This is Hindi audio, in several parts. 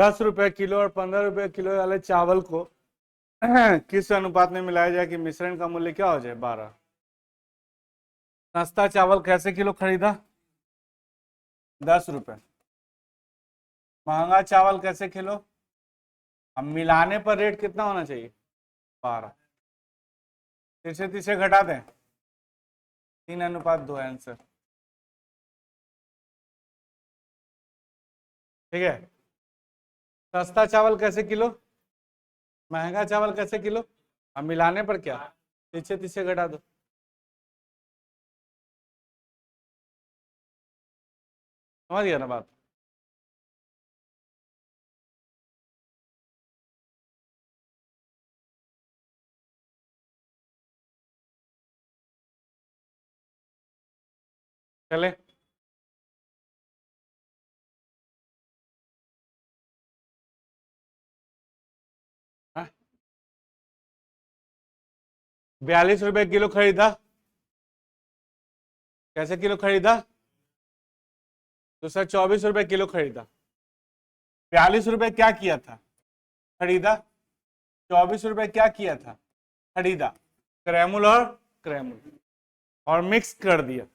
10 रुपए किलो और 15 रुपए किलो वाले चावल को किस अनुपात में मिलाया जाए कि मिश्रण का मूल्य क्या हो जाए 12। सस्ता चावल कैसे किलो खरीदा? 10 रुपए। महंगा चावल कैसे किलो? अब मिलाने पर रेट कितना होना चाहिए? 12। तीसरे तीसरे घटा दें, 3:2 आंसर। ठीक है। सस्ता चावल कैसे किलो, महंगा चावल कैसे किलो, अब मिलाने पर क्या, पीछे तीसरे घटा दो। समझ गया ना बात? चले। हाँ? 42 रुपए किलो खरीदा। कैसे किलो खरीदा? दूसरा 24 रुपए किलो खरीदा। 42 रुपए क्या किया था? खरीदा। 24 रुपए क्या किया था? खरीदा। क्रैमुल और क्रैमुल और मिक्स कर दिया,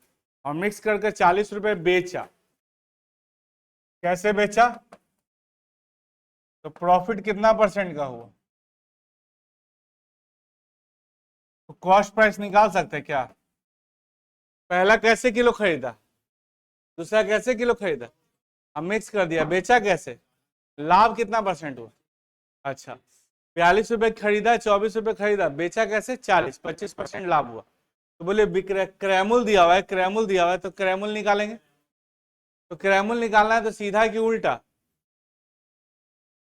और मिक्स करके 40 रुपए बेचा। कैसे बेचा? तो प्रॉफिट कितना परसेंट का हुआ? तो कॉस्ट प्राइस निकाल सकते हैं क्या? पहला कैसे किलो खरीदा, दूसरा कैसे किलो खरीदा, अब मिक्स कर दिया, बेचा कैसे, लाभ कितना परसेंट हुआ? अच्छा, 42 रुपए खरीदा, 24 रुपए खरीदा, बेचा कैसे 40, 25% लाभ हुआ। तो बोले विक्रय क्रैमुल दिया हुआ है, क्रैमुल दिया हुआ है तो क्रैमुल निकालेंगे। तो क्रैमुल निकालना है तो सीधा कि उल्टा?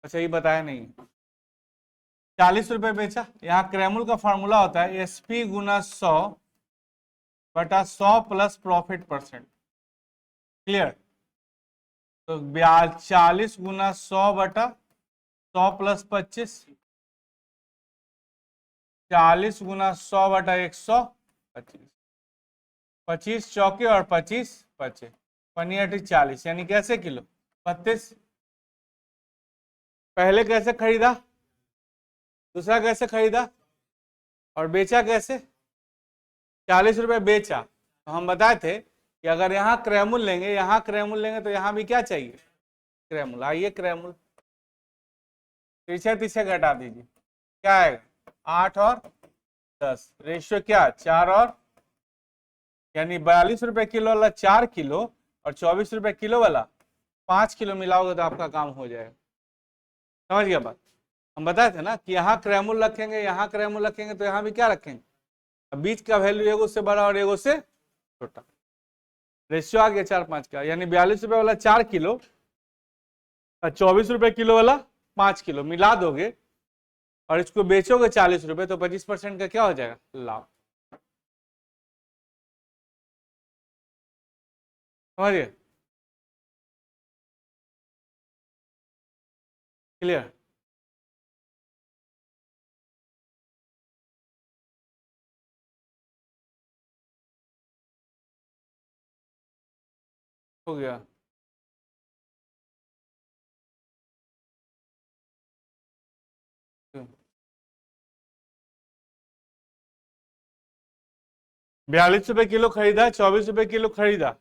अच्छा ये बताया नहीं। 40 रुपए बेचा, यहाँ क्रैमुल का फॉर्मूला होता है SP गुना 100 बटा 100 प्लस प्रॉफिट परसेंट। क्लियर? तो 40 गुना 100 बटा 100 प्लस 25, 40 गुना 100 बटा 125, 25 चौके और 25 बचे, 40 यानी कैसे किलो 32। पहले कैसे खरीदा, दूसरा कैसे खरीदा, और बेचा कैसे? 40 रुपए बेचा। तो हम बताए थे कि अगर यहाँ क्रैमुल लेंगे, यहाँ क्रैमुल लेंगे तो यहाँ भी क्या चाहिए? क्रैमुल। आइए क्रैमुल, पीछे पीछे घटा दीजिए, क्या आएगा? 8 और 10, रेशियो क्या 4 और, यानी 42 रुपए किलो वाला 4 किलो और 24 रुपए किलो वाला 5 किलो मिलाओगे तो आपका काम हो जाएगा। समझ गया बात? हम बताए थे ना कि यहाँ क्रैमुल रखेंगे, यहाँ क्रैमुल रखेंगे तो यहाँ भी क्या रखेंगे? अब बीच का वैल्यू एगो से बड़ा और एगो से छोटा, रेशियो आ गया 4-5 का, यानी 42 रुपए वाला 4 किलो और 24 रुपए किलो वाला 5 किलो मिला दोगे और इसको बेचोगे 40 रुपए तो 25% का क्या हो जाएगा? लाभ। समझिए? क्लियर? हो गया। 42 रुपए किलो खरीदा, 24 रुपए किलो खरीदा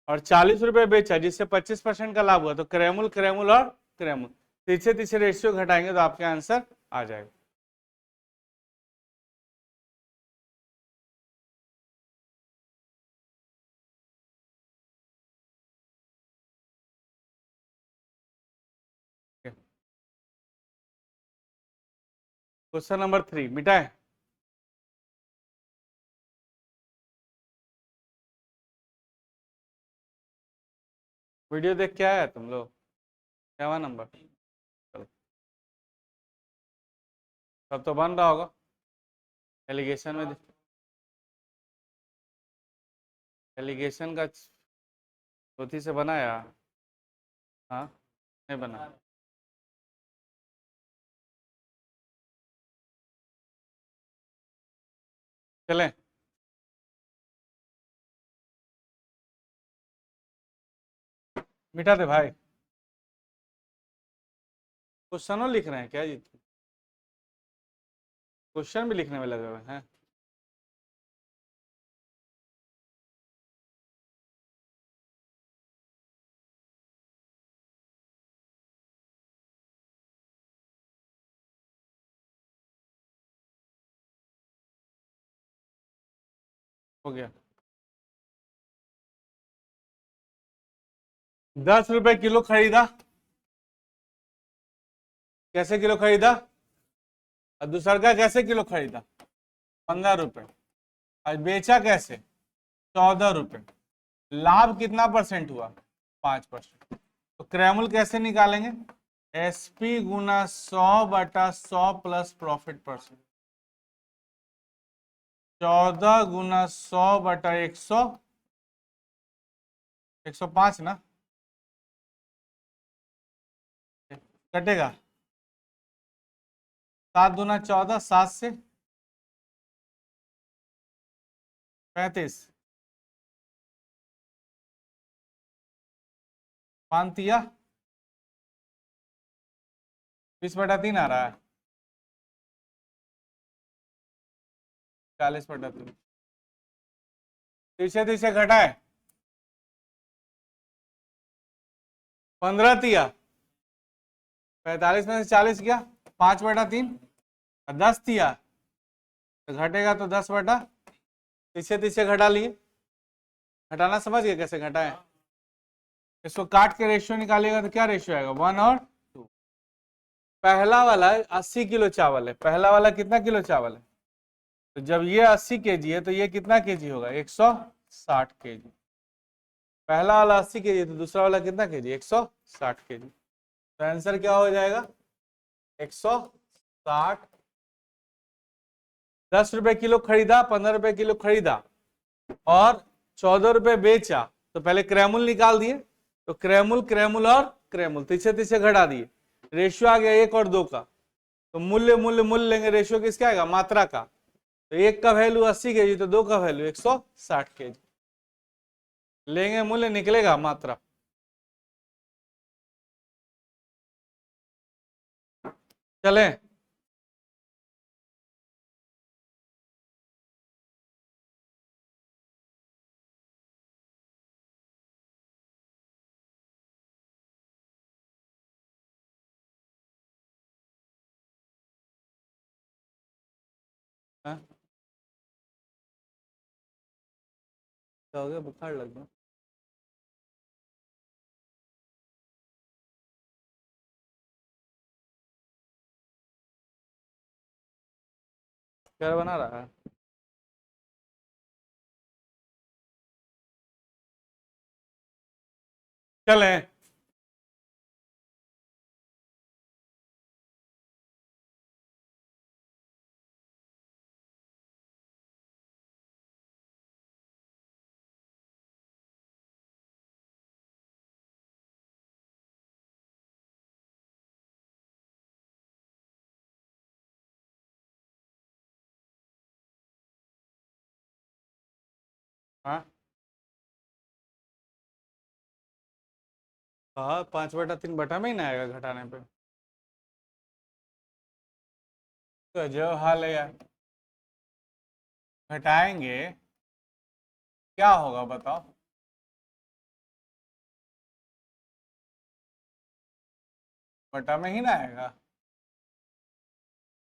और 40 रुपए बेचा, जिससे 25% का लाभ हुआ। तो क्रैमुल क्रैमुल और क्रैमुल तीसरे तीसरे रेशियो घटाएंगे तो आपका आंसर आ जाएगा। क्वेश्चन नंबर 3 मिटाए। वीडियो देख के आया तुम लोग? क्या हुआ नंबर? चलो, तब तो बन रहा होगा एलिगेशन में। एलिगेशन का चौथी से बनाया? हाँ, नहीं बना। चलें, मिटा दे भाई। क्वेश्चनों लिख रहे हैं क्या जी? क्वेश्चन भी लिखने में लगे हुए हैं। हो गया। 10 रुपए किलो खरीदा। कैसे किलो खरीदा? और दूसरा का कैसे किलो खरीदा? 15 रुपए। और बेचा कैसे? 14 रुपए। लाभ कितना परसेंट हुआ? 5%। तो क्रैमुल कैसे निकालेंगे? एसपी गुना 100/100 प्लस प्रॉफिट परसेंट। 14 गुना 100/100, 105 ना कटेगा। 7 दूना 14, 7 से 35, 5 तिया 20/3 आ रहा है। 40/3 तीसरे तीसरे घटाए 15 तिया 45 में से 40 गया 5/3 और 10 तिया तो घटेगा तो 10/, तीसरे तीसरे घटा लिए। घटाना समझ गए कैसे घटाए? इसको काट के रेशियो निकालिएगा तो क्या रेशियो आएगा? 1 और 2। पहला वाला 80 किलो चावल है। पहला वाला कितना किलो चावल है? तो जब ये 80 केजी है तो ये कितना केजी होगा? 160 केजी। पहला वाला 80 केजी तो दूसरा वाला कितना केजी? 160 केजी। तो आंसर क्या हो जाएगा? 160। 10 रुपए किलो खरीदा, 15 रुपए किलो खरीदा और 14 रुपए बेचा। तो पहले क्रैमुल निकाल दिए। तो क्रैमुल, क्रैमुल और क्रैमुल तीसरे तीसरे घटा दिए। रेशियो आ गया 1 और 2 का। तो मूल्य मूल्य मूल्य लेंगे। रेशियो किसका आएगा? मात्रा का। तो 1 का वैल्यू 80 केजी तो 2 का वैल्यू 160 केजी लेंगे। मूल्य निकलेगा मात्रा। चले हाँ? क्या हो गया? बुखार लग गया? क्या बना रहा है? चले हाँ हाँ 5/3 में ही ना आएगा घटाने पे। तो जो हाल है यार, घटाएंगे क्या होगा बताओ? बटा में ही ना आएगा।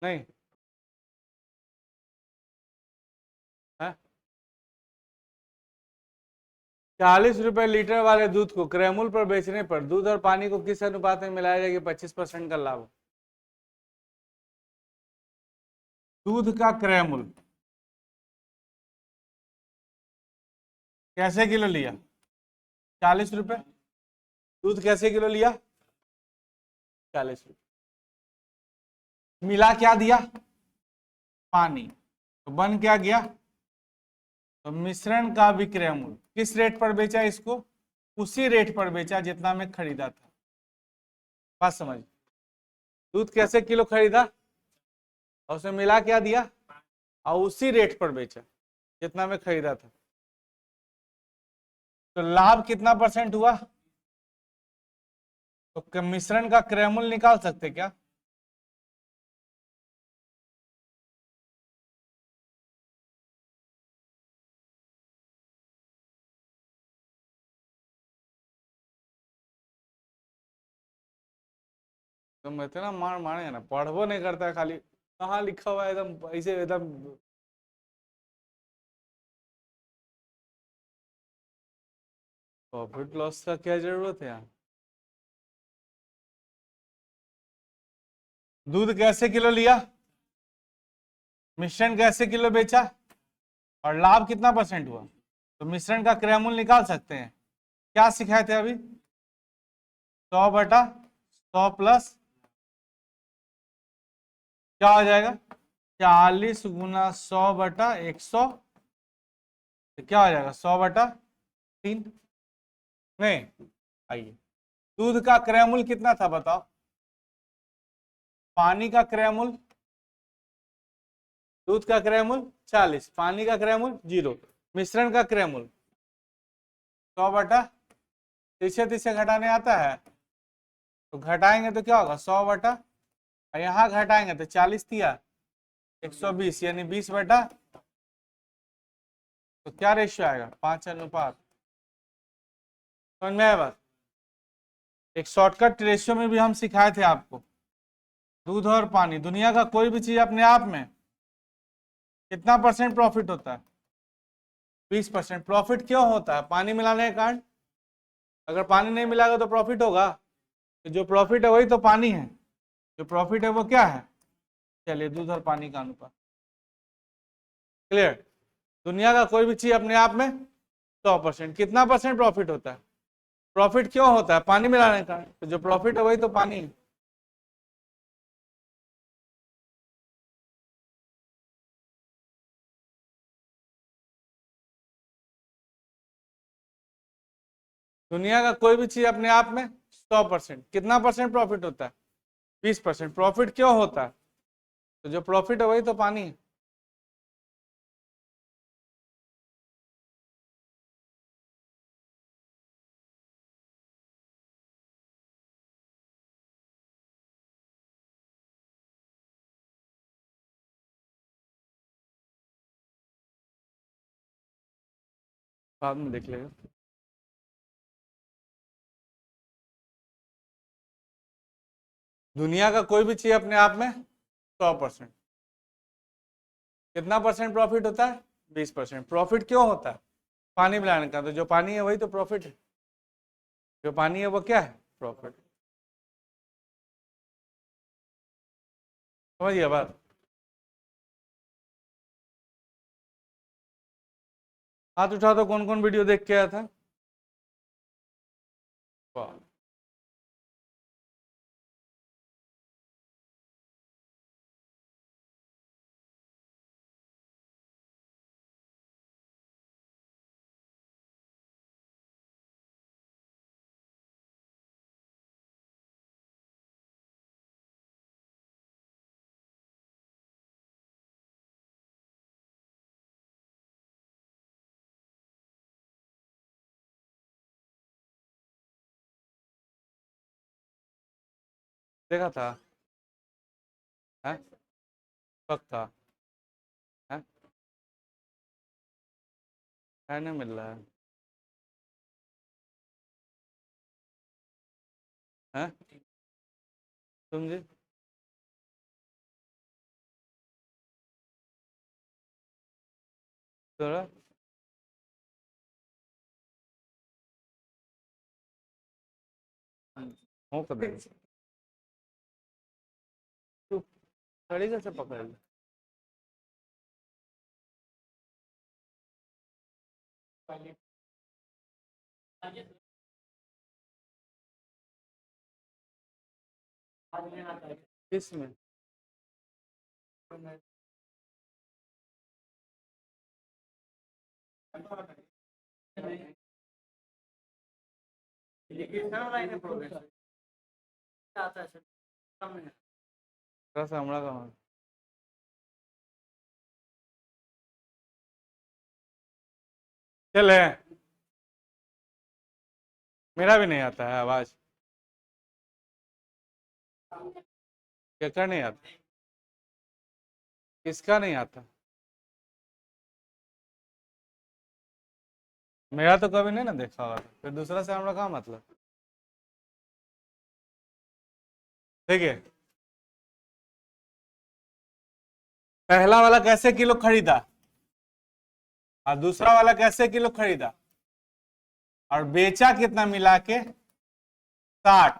नहीं है? 40 रुपए लीटर वाले दूध को क्रैमुल पर बेचने पर दूध और पानी को किस अनुपात में मिलाया जाएगा? 25% का लाभ। दूध का क्रैमुल कैसे किलो लिया? 40 रुपए। दूध कैसे किलो लिया? 40 रुपए। मिला क्या दिया? पानी। तो बन क्या गया? तो मिश्रण का विक्रय मूल्य। किस रेट पर बेचा इसको? उसी रेट पर बेचा जितना में खरीदा था। बात समझ? दूध कैसे किलो खरीदा और उसमें मिला क्या दिया और उसी रेट पर बेचा जितना में खरीदा था। तो लाभ कितना परसेंट हुआ? तो मिश्रण का क्रय मूल्य निकाल सकते क्या? तुम इतना मारे ना, पढ़बो नहीं करता है, खाली कहाँ लिखा हुआ है एकदम ऐसे एकदम। प्रॉफिट लॉस का क्या जरूरत है यहाँ? दूध कैसे किलो लिया, मिश्रण कैसे किलो बेचा, और लाभ कितना परसेंट हुआ, तो मिश्रण का क्रय मूल्य निकाल सकते हैं। क्या सिखाए थे अभी? 100/100 प्लस क्या हो जाएगा, 40 गुना 100/100, तो क्या हो जाएगा 100/3। नहीं, आइए, दूध का क्रय मूल्य कितना था बताओ, पानी का क्रय मूल्य, दूध का क्रय मूल्य 40, पानी का क्रय मूल्य 0, मिश्रण का क्रय मूल्य 100/, तीसरे तीसरे घटाने आता है, तो घटाएंगे तो क्या होगा 100/, और यहाँ घटाएंगे तो 40 दिया 120, यानी 20/, तो क्या रेशियो आएगा 5 अनुपात। समझ में आया बात? एक शॉर्टकट रेशियो में भी हम सिखाए थे आपको, दूध और पानी, दुनिया का कोई भी चीज अपने आप में कितना परसेंट प्रॉफिट होता है, 20%। प्रॉफिट क्यों होता है, पानी मिलाने के कारण। अगर पानी नहीं मिलाएगा तो प्रॉफिट होगा, तो जो प्रॉफिट है वही तो पानी है, जो प्रॉफिट है वो क्या है, चलिए दूध और पानी का अनुपात। क्लियर? दुनिया का कोई भी चीज अपने आप में 100%, कितना परसेंट प्रॉफिट होता है, प्रॉफिट क्यों होता है, पानी मिलाने का, तो जो प्रॉफिट है वही तो पानी है। दुनिया का कोई भी चीज अपने आप में 100%, कितना परसेंट प्रॉफिट होता है, 20%। प्रॉफिट क्यों होता है, तो जो प्रॉफिट है वही तो पानी है। बाद में देख लेगा। दुनिया का कोई भी चीज अपने आप में 100%, कितना परसेंट प्रॉफिट होता है, 20%। प्रॉफिट क्यों होता है, पानी मिलाने का, तो जो पानी है वही तो प्रॉफिट है, जो पानी है वो क्या है, प्रॉफिट। समझिए बात? हाथ उठा तो कौन कौन वीडियो देख के आया था। वाह। देखा था, है वक्त था, है नहीं मिल रहा है समझे। थोड़ा हो कर दे, तू खड़ी कैसे पकड़ ली? किसमें? कैसा हमारा कहाँ? चले, मेरा भी नहीं आता है आवाज, क्या नहीं आता, किसका नहीं आता, मेरा तो कभी नहीं ना देखा होगा, फिर दूसरा से हमारा कहाँ मतलब। ठीक है, पहला वाला कैसे किलो खरीदा और दूसरा वाला कैसे किलो खरीदा और बेचा कितना मिला के 60,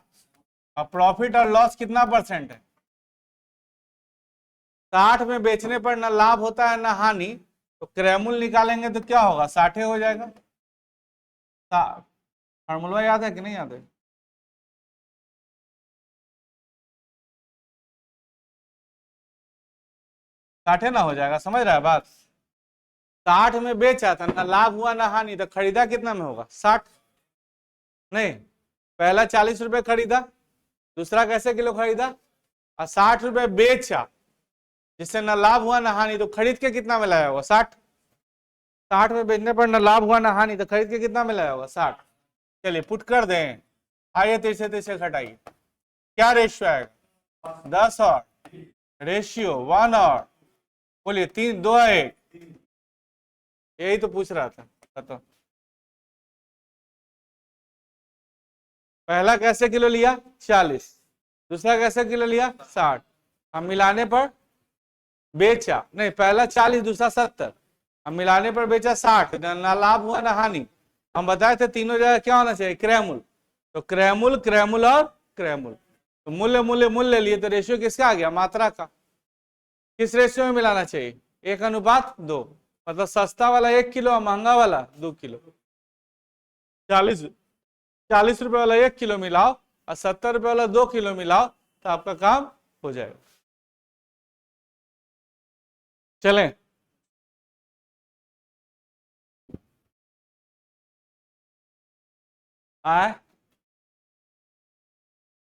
और प्रॉफिट और लॉस कितना परसेंट है? 60 में बेचने पर ना लाभ होता है ना हानि, तो क्रयमूल्य निकालेंगे तो क्या होगा? 60 हो जाएगा। फॉर्मूला याद है कि नहीं याद है? साठे ना हो जाएगा, समझ रहा है बात? 60 में बेचा था, ना लाभ हुआ ना हानि, तो खरीदा कितना में होगा? 60। नहीं, पहला 40 रुपए खरीदा, दूसरा कैसे किलो खरीदा और 60 रुपए बेचा, जिससे ना लाभ हुआ ना हानि, तो खरीद के कितना में लाया होगा? 60। 60 में बेचने पर ना लाभ हुआ ना हानि, तो खरीद के कितना में लाया होगा? 60। चलिए पुट कर दें, आइए तीसरे तीसरे घटाइए, क्या रेशियो आएगा? 10 और रेशियो 1 और बोलिए 3 2 1, यही तो पूछ रहा था, बताओ। पहला कैसे किलो लिया? 40, दूसरा कैसे किलो लिया? 60, अब मिलाने पर बेचा, नहीं पहला 40 दूसरा 70, अब मिलाने पर बेचा 60, ना लाभ हुआ ना हानि। हम बताए थे तीनों जगह क्या होना चाहिए? क्रयमूल। तो क्रयमूल, क्रयमूल और क्रयमूल, तो मूल्य मूल्य मूल्य लिए, तो रेशियो किसका आ गया? मात्रा का। किस रेशियो में मिलाना चाहिए? 1:2, मतलब सस्ता वाला 1 किलो और महंगा वाला 2 किलो। 40 40 रुपए वाला 1 किलो मिलाओ और 70 रुपए वाला 2 किलो मिलाओ, तो आपका काम हो जाएगा। चलें, आए,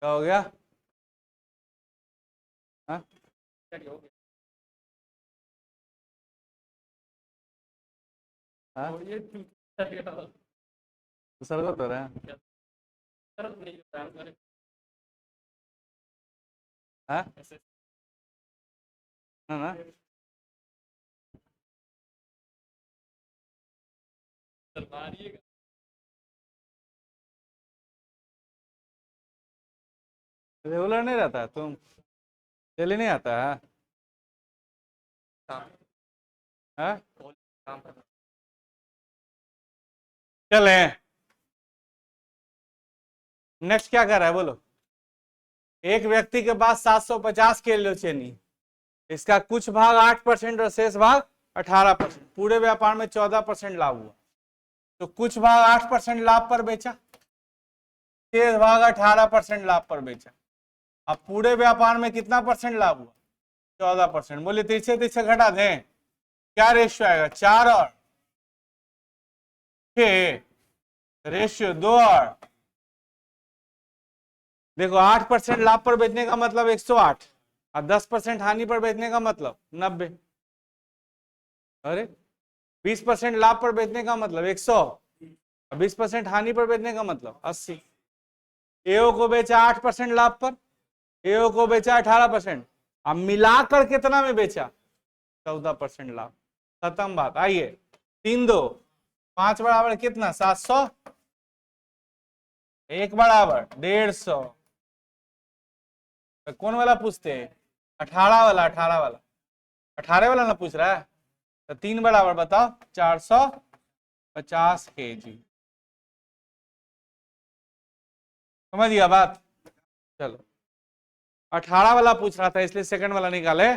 क्या हो गया? हाँ? हाँ? सर तो रहे हैं। हाँ? है ना? रेगुलर नहीं रहता है तुम? डेली नहीं आता है? हाँ? चलें, नेक्स्ट क्या कर रहा है बोलो? एक व्यक्ति के पास 750 किलो चीनी, इसका कुछ भाग 8% और शेष भाग 18%, पूरे व्यापार में 14% लाभ हुआ, तो कुछ भाग 8% लाभ पर बेचा, शेष भाग 18% लाभ पर बेचा। अब पूरे व्यापार में कितना परसेंट लाभ हुआ? 14%। बोले तीसरे तीसरे घटा दें, क्या रेशियो आएगा? 4 और 6, रेशियो 2 और देखो, 8% लाभ पर बेचने का मतलब 108, और 10% हानि पर बेचने का मतलब 90। अरे 20% लाभ पर बेचने का मतलब 100, और 20% हानि पर बेचने का मतलब 80। एओ को बेचा 8% लाभ पर, एओ को बेचा 18%, अब मिलाकर कितना में बेचा? 14% लाभ। खत्म बात। आइए, 3 2 5 बराबर कितना? 700, 1 बराबर 150। तो कौन वाला पूछते हैं? 18 वाला, 18 वाला, 18 वाला ना पूछ रहा है? तो 3 बराबर बताओ, 450 kg। समझ गया बात? चलो, 18 वाला पूछ रहा था इसलिए सेकंड वाला निकाले,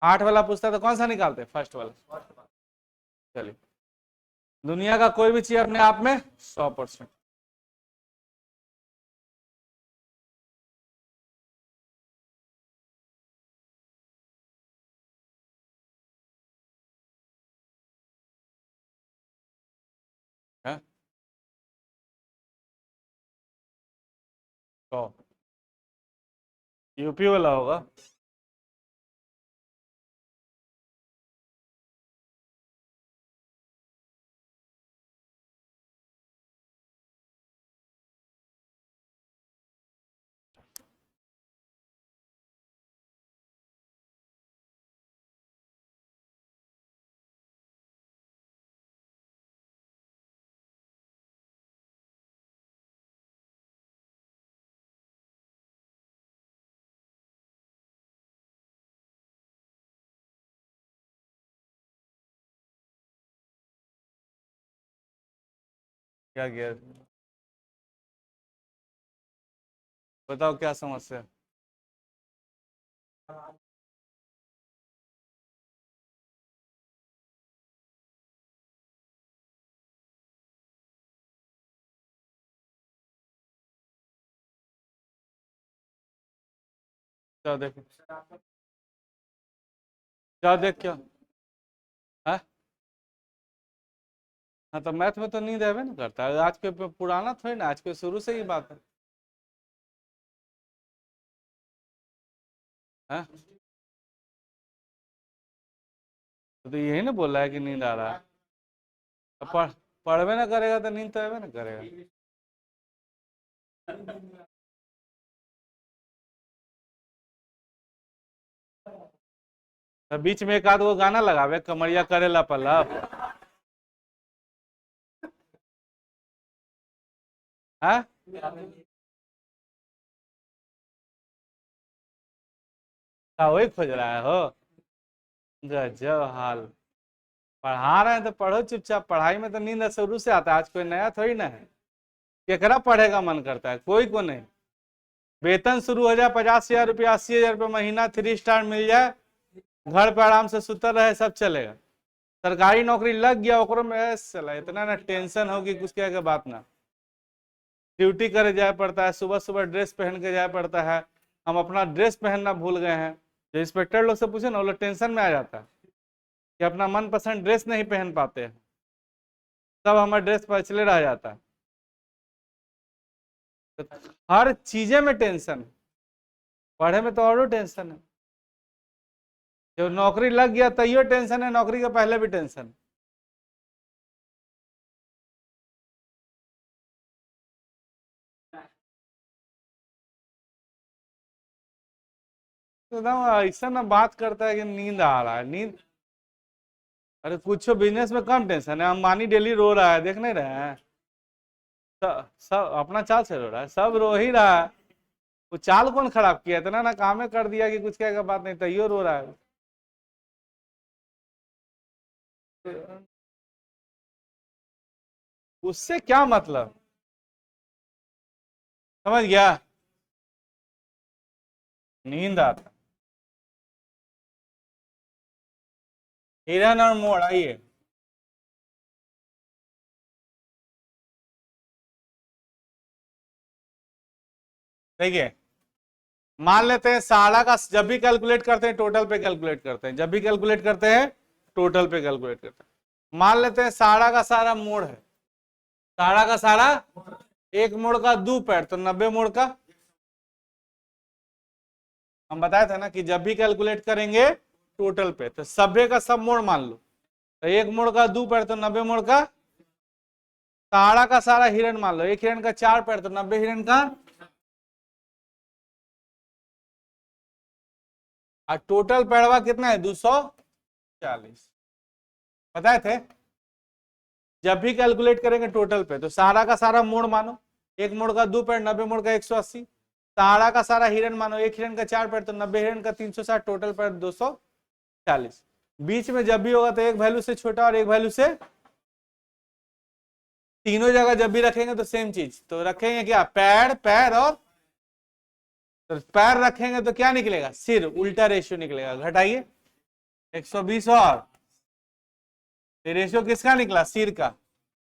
8 वाला पूछता तो कौन सा निकालते? फर्स्ट वाला। चलिए, दुनिया का कोई भी चीज अपने आप में 100%। है? तो यूपी वाला होगा। क्या किया? बताओ क्या समस्या? क्या देख? क्या देख क्या? हाँ, हाँ तो मैथ में तो नींद आवे ना करता है, आज के पुराना थोड़ी ना, आज के शुरू से ही बात है। हाँ तो यही ना बोल रहा है कि नींद आ रहा है। अब पढ़वे ना करेगा तो नींद तो आवे ना करेगा। तो बीच में एक आध वो गाना लगावे, कमरिया करेला पल्लव। हाँ, वही खोज रहा है हो। गजब हाल। पढ़ा रहे हैं तो पढ़ो चुपचाप, पढ़ाई में तो नींद शुरू से आता है, आज कोई नया थोड़ी ना है। केकरा पढ़ेगा मन करता है, कोई को नहीं। वेतन शुरू हो जाए 50,000 रुपया, 80,000 रुपया महीना, 3 स्टार मिल जाए, घर पे आराम से सुतर रहे, सब चलेगा। सरकारी नौकरी लग गया ओकरो में चला इतना ना टेंशन होगी कुछ क्या के बात ना। ड्यूटी करे जाए पड़ता है, सुबह सुबह ड्रेस पहन के जाए पड़ता है। हम अपना ड्रेस पहनना भूल गए हैं। जो इंस्पेक्टर लोग से पूछे ना, वो लोग टेंशन में आ जाता है कि अपना मनपसंद ड्रेस नहीं पहन पाते हैं। सब हमारा ड्रेस पछले रह जाता है। तो हर चीजें में टेंशन है। पढ़े में तो और टेंशन है। जब नौकरी लग गया तैयो टेंशन है, नौकरी के पहले भी टेंशन। तो एकदम ऐसा ना बात करता है कि नींद आ रहा है, नींद। अरे कुछ बिजनेस में कम टेंशन है, अंबानी डेली रो रहा है, देख नहीं रहे हैं? सब अपना चाल से रो रहा है, सब रो ही रहा है। वो चाल कौन खराब किया, इतना ना कामे कर दिया कि कुछ क्या बात नहीं, तैयो रो रहा है। उससे क्या मतलब? समझ गया? नींद आता। हिरन और मोर, आइए। देखिए, मान लेते हैं सारा का, जब भी कैलकुलेट करते हैं टोटल पे कैलकुलेट करते हैं, जब भी कैलकुलेट करते हैं टोटल पे कैलकुलेट करते हैं। मान लेते हैं सारा का सारा मोड़ है, सारा का सारा, एक मोड़ का 2 पैर तो 90 मोड़ का। हम बताए थे ना कि जब भी कैलकुलेट करेंगे टोटल पे तो सभ्य का सब मोड़ मान लो, तो एक मोड़ का 2 पैर तो 90 मोड़ का। सारा का सारा हिरन मान लो, एक हिरन का 4 पैर तो 90 हिरन का। और टोटल पैरवा कितना है? 240। बताए थे जब भी कैलकुलेट करेंगे टोटल पे तो सारा का सारा मोड़ मानो, एक मोड़ का 2 पैर, 90 मोड़ का 180। सारा का सारा हिरन मानो, एक हिरन का 4 पैर तो 90 हिरन का 360, टोटल पैर 240। बीच में जब भी होगा तो एक वैल्यू से छोटा और एक वैल्यू से, तीनों जगह जब भी रखेंगे तो सेम चीज, तो रखेंगे क्या? पैर, पैर और, तो पैर रखेंगे तो क्या निकलेगा? सिर, उल्टा रेशियो निकलेगा। घटाइए 120 और, रेशियो किसका निकला? सिर का।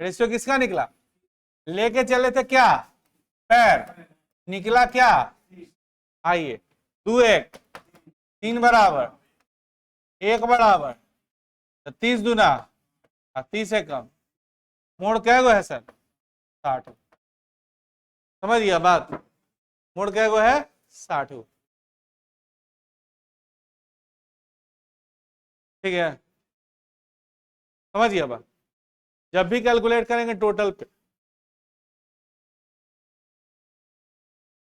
रेशियो किसका निकला? लेके चले थे क्या? पैर। निकला क्या? आइए, 2 1 3 बराबर, 1 बराबर, तो 30 दूना, 30 एकम। मोड़ क्या गो है सर? 60। समझ गया बात? मोड़ क्या गो है? 60। ठीक है, समझ गया बात? जब भी कैलकुलेट करेंगे टोटल पे,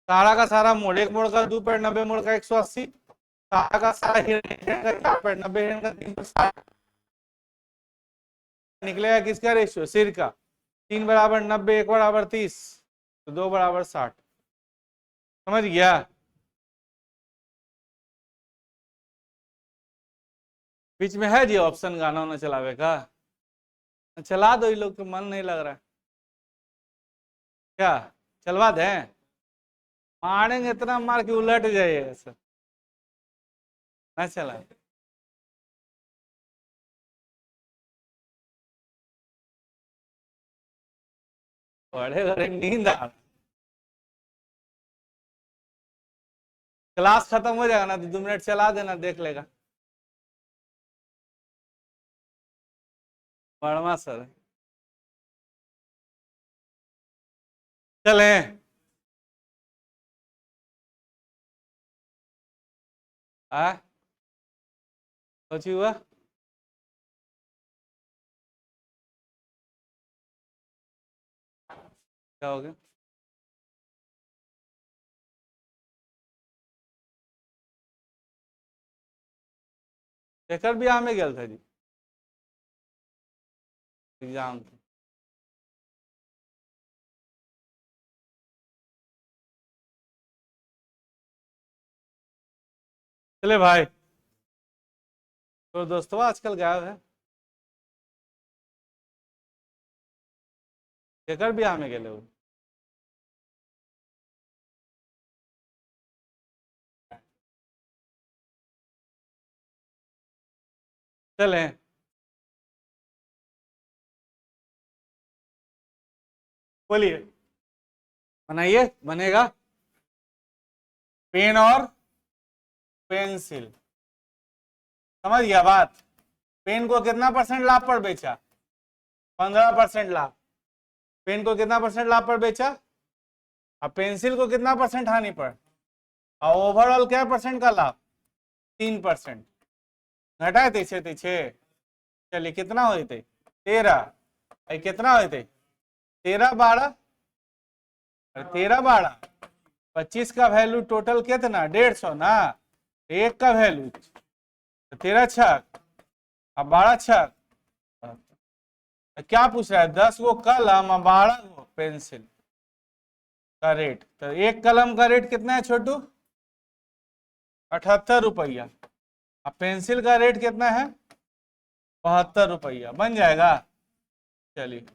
सारा का सारा मोड़, एक मोड़ का 2 पैर, 90 मोड़ का 180। सारा का सारा हिरन का 4 पैर, 90 हिरन का 360। निकलेगा किसका रेशियो? सिर का। 3 बराबर 90, 1 बराबर 30, तो 2 बराबर 60। समझ गया? बीच में है जी ऑप्शन गाना वाना चलावे का? चला दो, ये लोग के मन नहीं लग रहा है। क्या चलवा दें? मारेंगे इतना मार के उलट जाइएगा सर। ना चला बड़े बड़े नींद आ। क्लास खत्म हो जाएगा ना तो 2 मिनट चला देना, देख लेगा। वर्मा सर चले। कुछ हुआ? क्या हो गया? शेखर भी में गया था जी एग्जाम। चले भाई, तो दोस्तों आजकल गायब है। शेखर भी में गए वो। चले बोलिए, बनाइए, बनेगा। पेन और पेंसिल, समझ गया बात? पेन को कितना परसेंट लाभ पर बेचा? 15% लाभ। पेन को कितना परसेंट लाभ पर बेचा? अब पेंसिल को कितना परसेंट हानि पर? और ओवरऑल क्या परसेंट का लाभ? 3%। घटाए थे छे। चलिए कितना हुए थे? 13। कितना हुए थे? 13 12, 13 12, 25 का वैल्यू टोटल कितना? 150 ना। एक का वैल्यू 13 छक, अब 12 छक। क्या पूछ रहा है? 10 गो कलम और 12 गो पेंसिल का रेट। तो एक कलम का रेट कितना है छोटू? 78 रुपया। अब पेंसिल का रेट कितना है? 72 रुपया। बन जाएगा। चलिए,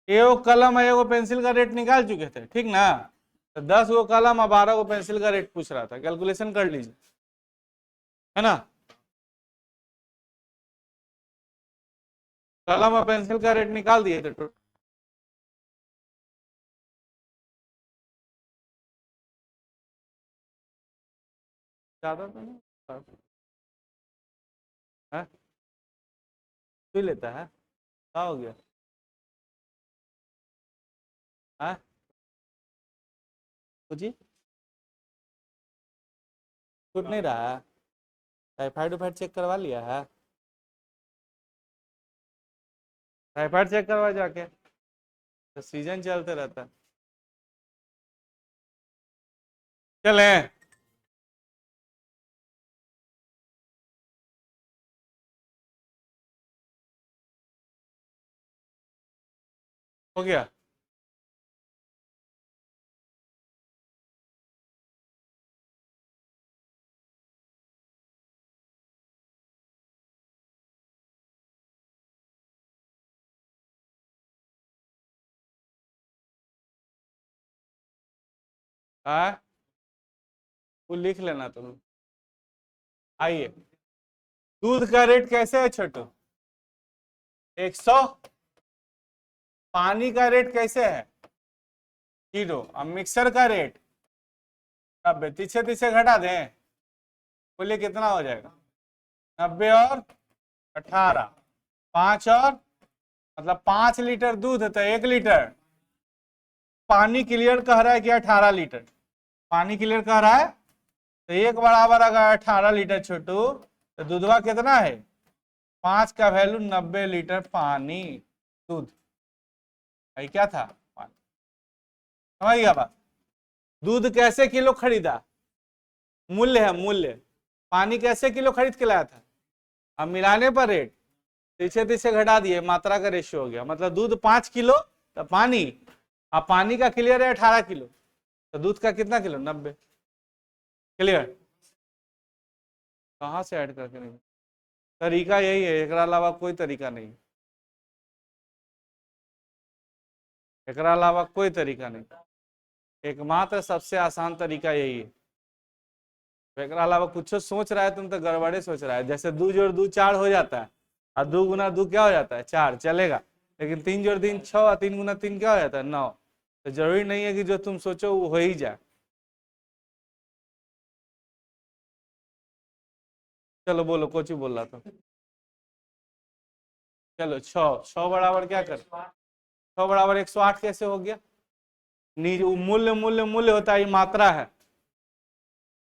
एगो कलम और एगो पेंसिल का रेट निकाल चुके थे, ठीक ना? तो 10 गो कलम और 12 गो पेंसिल का रेट पूछ रहा था, कैलकुलेशन कर लीजिए, है ना? कलम और पेंसिल का रेट निकाल दिए थे तो ज्यादा तो नहीं है? पी लेता है? क्या हो गया? है कुछ ही छूट नहीं रहा है? टाइफाइड उफाइड चेक करवा लिया है? टाइफाइड चेक करवा जाके, तो सीजन चलते रहता है। चले हो गया। हाँ, वो लिख लेना तुम। आइए, दूध का रेट कैसे है छोटू? 100। पानी का रेट कैसे है? 0। अब मिक्सर का रेट 90। तीछे तीछे घटा दें, बोलिए कितना हो जाएगा? 90 और 18, 5 और, मतलब 5 लीटर दूध है तो 1 लीटर पानी क्लियर कह रहा है कि 18 लीटर पानी क्लियर कह रहा है। तो एक बराबर अगर 18 लीटर छोटू, तो दूधवा कितना है? 5 का वैल्यू 90 लीटर पानी दूध। भाई क्या था? पानी। समझ गया बात? दूध कैसे किलो खरीदा? मूल्य है मूल्य। पानी कैसे किलो खरीद के लाया था? अब मिलाने पर रेट तीसरे तीसरे घटा दिए, मात्रा का रेशियो हो गया। मतलब दूध 5 किलो, तो पानी, अब पानी का क्लियर है 18 किलो, तो दूध का कितना किलो? 90। क्लियर? कहाँ से ऐड करके नहीं? तरीका यही है, एक अलावा कोई तरीका नहीं। एकरा अलावा कोई तरीका नहीं, एकमात्र सबसे आसान तरीका यही है। एकरा अलावा कुछ सोच रहा है तुम तो गड़बड़े सोच रहा है। जैसे 2 जोड़ 2 4 हो जाता है, और 2 गुना 2 क्या हो जाता है 4, चलेगा। लेकिन 3 जोड़ 3 6, और 3 गुना 3 क्या हो जाता है 9। तो जरूरी नहीं है कि जो तुम सोचो वो हो ही जाए। चलो बोलो, कोची बोल रहा था। चलो 6, 6 बराबर क्या कर, 6 बराबर 108 कैसे हो गया। मूल्य मूल्य मूल्य होता है, ये मात्रा है,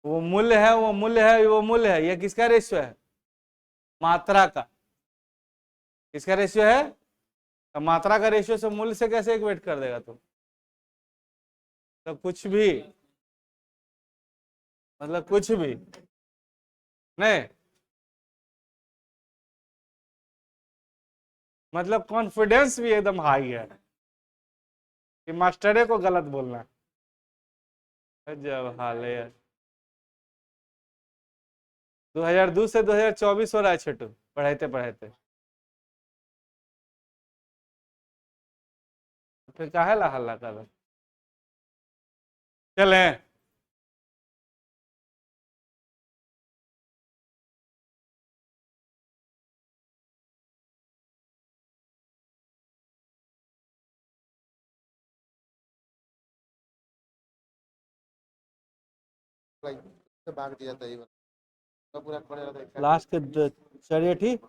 वो मूल्य है, वो मूल्य है, वो मूल्य है। ये किसका रेशियो है, मात्रा का। किसका रेशियो है, तो मात्रा का रेशियो से मूल्य से कैसे इक्वेट कर देगा तुम। तो कुछ भी, मतलब कुछ भी नहीं, मतलब कॉन्फिडेंस भी एकदम हाई है कि मास्टरे को गलत बोलना। जब हाल है यार, 2002 से 2024 हो रहा है छोटू, पढ़ाते पढ़ाते। फिर काहे ला हल्ला कर रहे। चले भाग दिया था ये वाला। पूरा पड़ेगा तो लास्ट के चलिए ठीक,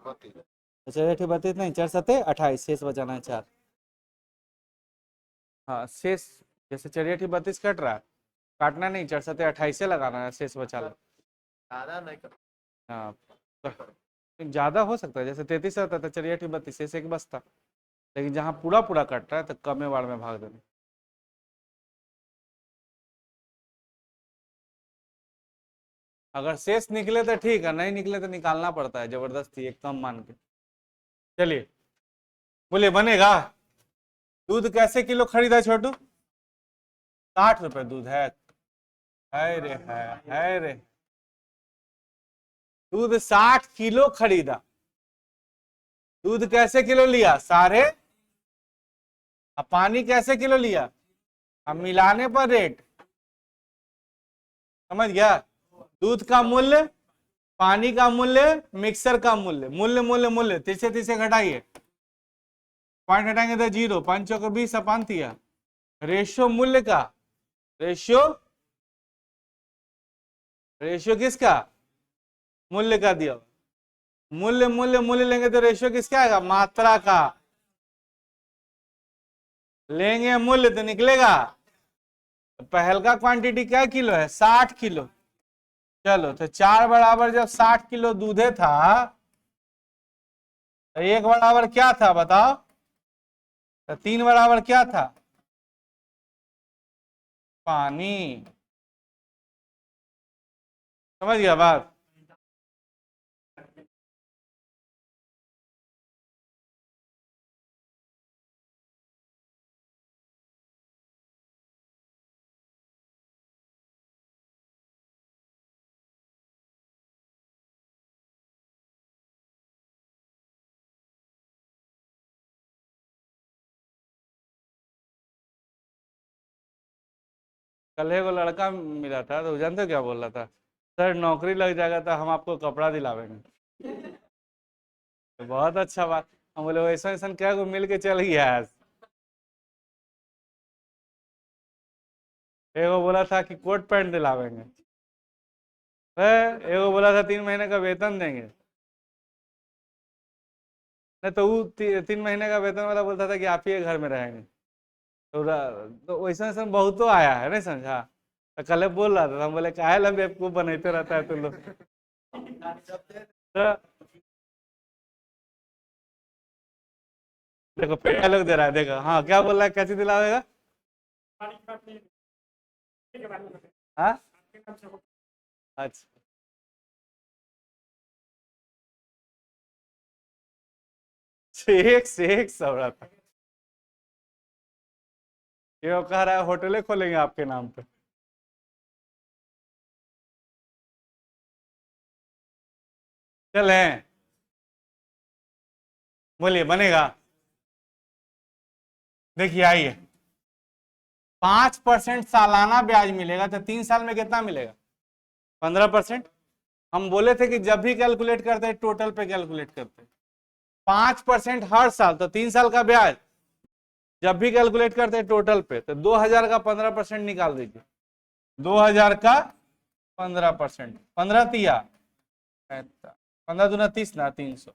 चलिए ठीक, 32 नहीं, 4 7 28, शेष बचाना है 4। हाँ शेष, जैसे चलिए ठीक 32 कट रहा है, काटना नहीं, 4 7 28 से लगाना है, शेष बचा लो। ज्यादा नहीं कर। हाँ तो ज्यादा हो सकता है, जैसे 33 रहता था, चलिए ठीक 32 शेष एक बचता। लेकिन जहाँ पूरा पूरा कट रहा है तो कमे बार में भाग देना। अगर शेष निकले तो ठीक है, नहीं निकले तो निकालना पड़ता है जबरदस्ती, एक कम मान के। चलिए बोलिए, बनेगा। दूध कैसे किलो खरीदा छोटू, 60 रुपए दूध है रे, है रे। दूध 60 किलो खरीदा। दूध कैसे किलो लिया, सारे। अब पानी कैसे किलो लिया, अब मिलाने पर रेट, समझ गया। दूध का मूल्य, पानी का मूल्य, मिक्सर का मूल्य, मूल्य मूल्य मूल्य, तीसरे तीसरे घटाइए, पॉइंट हटाएंगे तो 0, 5 चौके 20 अपानतिया। रेशियो मूल्य का, रेशियो, रेशियो किसका, मूल्य का दिया। मूल्य मूल्य मूल्य लेंगे तो रेशियो किसका आएगा, मात्रा का। लेंगे मूल्य तो निकलेगा। पहल का क्वांटिटी क्या किलो है, 60 किलो। चलो तो 4 बराबर जब 60 किलो दूधे था, तो 1 बराबर क्या था बताओ, तो 3 बराबर क्या था, पानी। समझ गया बात। कल एगो लड़का मिला था, तो जानते हो क्या बोल रहा था, सर नौकरी लग जाएगा तो हम आपको कपड़ा दिलावेंगे। तो बहुत अच्छा बात। हम बोले वैसा वैसा क्या को मिल के चल गया है। एगो बोला था कि कोट पैंट दिलावेंगे, एगो बोला था 3 महीने का वेतन देंगे। नहीं तो वो 3 महीने का वेतन वाला बोलता था कि आप ही घर में रहेंगे। तो वैसा वैसा बहुत तो आया है, नहीं समझा। तो कल बोल रहा था, हम बोले काहे ला बेवकूफ बनाते रहता है तुम लोग। तो देखो फिर डायलॉग दे रहा है, देखो हाँ क्या बोल रहा है, कैसे दिलावेगा। हाँ अच्छा, शेख सब रहा था। ये वो कह रहा है होटलें खोलेंगे आपके नाम पे। चले बोलिए, बनेगा। देखिए आइए, 5% सालाना ब्याज मिलेगा तो 3 साल में कितना मिलेगा? 15%। हम बोले थे कि जब भी कैलकुलेट करते हैं टोटल पे कैलकुलेट करते हैं। 5% हर साल, तो 3 साल का ब्याज जब भी कैलकुलेट करते हैं टोटल पे, तो 2000 का 15% निकाल दीजिए। 2000 का 15%, 15 तिया 15 दूना 30 ना 300।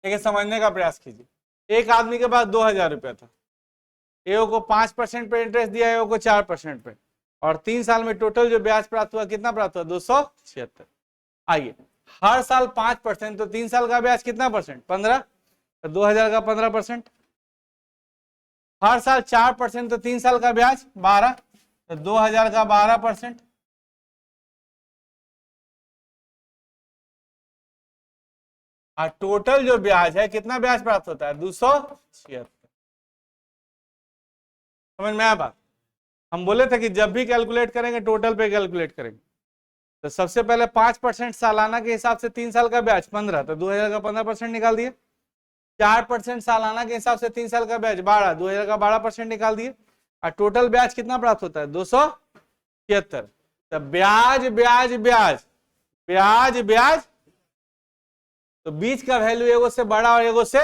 ठीक है, समझने का प्रयास कीजिए। एक आदमी के पास 2000 रुपया था, एओ को 5% पे इंटरेस्ट दिया, एओ को 4% पे, और 3 साल में टोटल जो ब्याज प्राप्त हुआ कितना प्राप्त हुआ? 276। आइए, हर साल 5%, तो 3 साल का ब्याज कितना परसेंट? 15, तो 2000 का 15%। हर साल 4%, तो 3 साल का ब्याज 12, तो 2000 का 12%। और टोटल जो ब्याज है, कितना ब्याज प्राप्त होता है? 276। समझ में आया बात? हम बोले थे कि जब भी कैलकुलेट करेंगे टोटल पे कैलकुलेट करेंगे। तो सबसे पहले 5% सालाना के हिसाब से 3 साल का ब्याज 15, तो 2000 का 15% निकाल दिए। 4% सालाना के हिसाब से 3 साल का ब्याज 12, 2000 का 12% निकाल दिए। और टोटल ब्याज कितना प्राप्त होता है? 276। तो ब्याज ब्याज ब्याज ब्याज ब्याज, तो बीच का वैल्यू एगो से बड़ा और एगो से,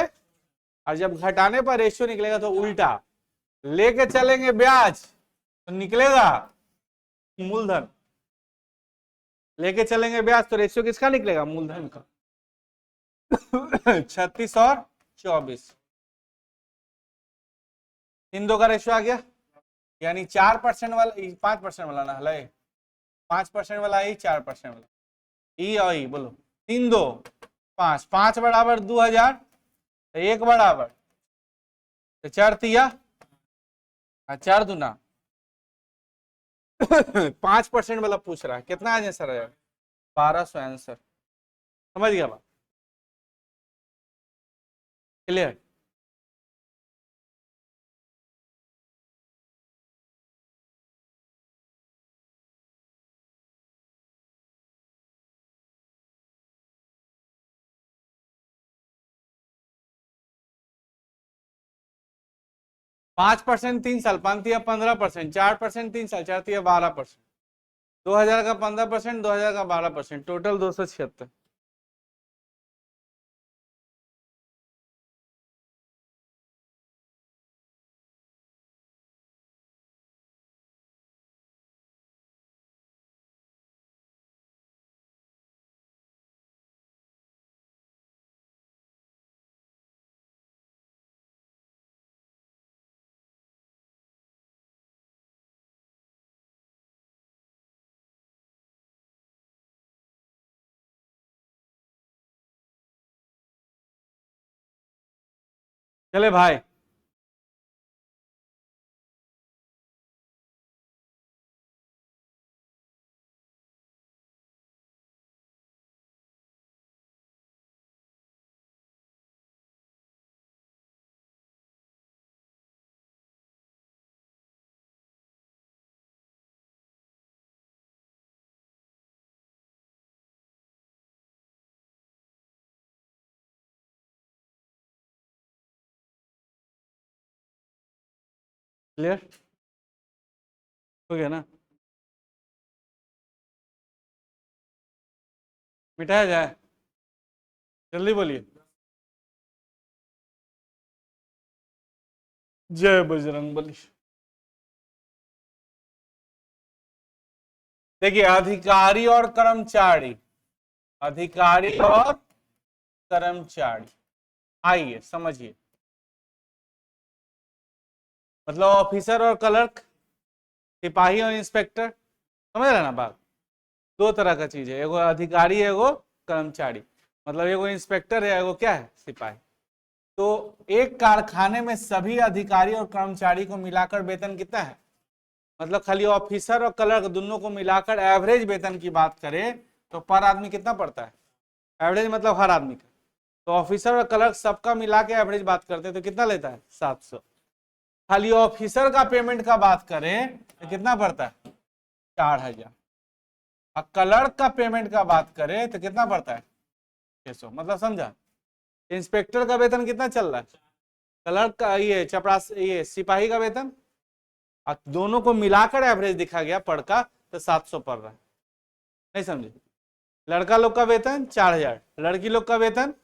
और जब घटाने पर रेशियो निकलेगा तो उल्टा लेके चलेंगे ब्याज तो निकलेगा मूलधन, लेके चलेंगे ब्याज तो रेशियो किसका निकलेगा? मूलधन का। 36 और 24, इन दो का रेशियो आ गया, यानी 4% वाला 5% वाला ना हले 5% वाला ई 4% वाला ई और ई बोलो 3 2 5, 5 बराबर 2000, एक बराबर तो 4 तिया 4 दूना 5% वाला पूछ रहा है, कितना आंसर है? 1200 आंसर। समझ गया बात? क्लियर? पांच परसेंट 3 साल 5 तिया 15%, 4% 3 साल 4 तिया 12%, 2000 का 15%, 2000 का 12%, टोटल 276। चले भाई, क्लियर हो गया ना? मिटाया जाए, जल्दी बोलिए। जय बजरंगबली। देखिए, अधिकारी और कर्मचारी, अधिकारी और कर्मचारी, आइए समझिए। मतलब ऑफिसर और क्लर्क, सिपाही और इंस्पेक्टर, समझ रहे ना बात? दो तरह का चीज है, एगो अधिकारी है एगो कर्मचारी। मतलब एगो इंस्पेक्टर है एगो क्या है? सिपाही। तो एक कारखाने में सभी अधिकारी और कर्मचारी को मिलाकर वेतन कितना है? मतलब खाली ऑफिसर और क्लर्क दोनों को मिलाकर एवरेज वेतन की बात करें तो पर आदमी कितना पड़ता है? एवरेज मतलब हर आदमी का। तो ऑफिसर और क्लर्क सबका मिला के एवरेज बात करते हैं तो कितना लेता है? 700। खाली ऑफिसर का पेमेंट का बात करें तो कितना पड़ता है? 4000। और क्लर्क का पेमेंट का बात करें तो कितना पड़ता है? 600। मतलब समझा? इंस्पेक्टर का वेतन कितना चल रहा है? क्लर्क का, ये चपरास, ये सिपाही का वेतन, और दोनों को मिलाकर एवरेज दिखा गया पढ़ का, तो 700 पड़ रहा है। नहीं समझे? लड़का लोग का वेतन 4000, लड़की लोग का वेतन,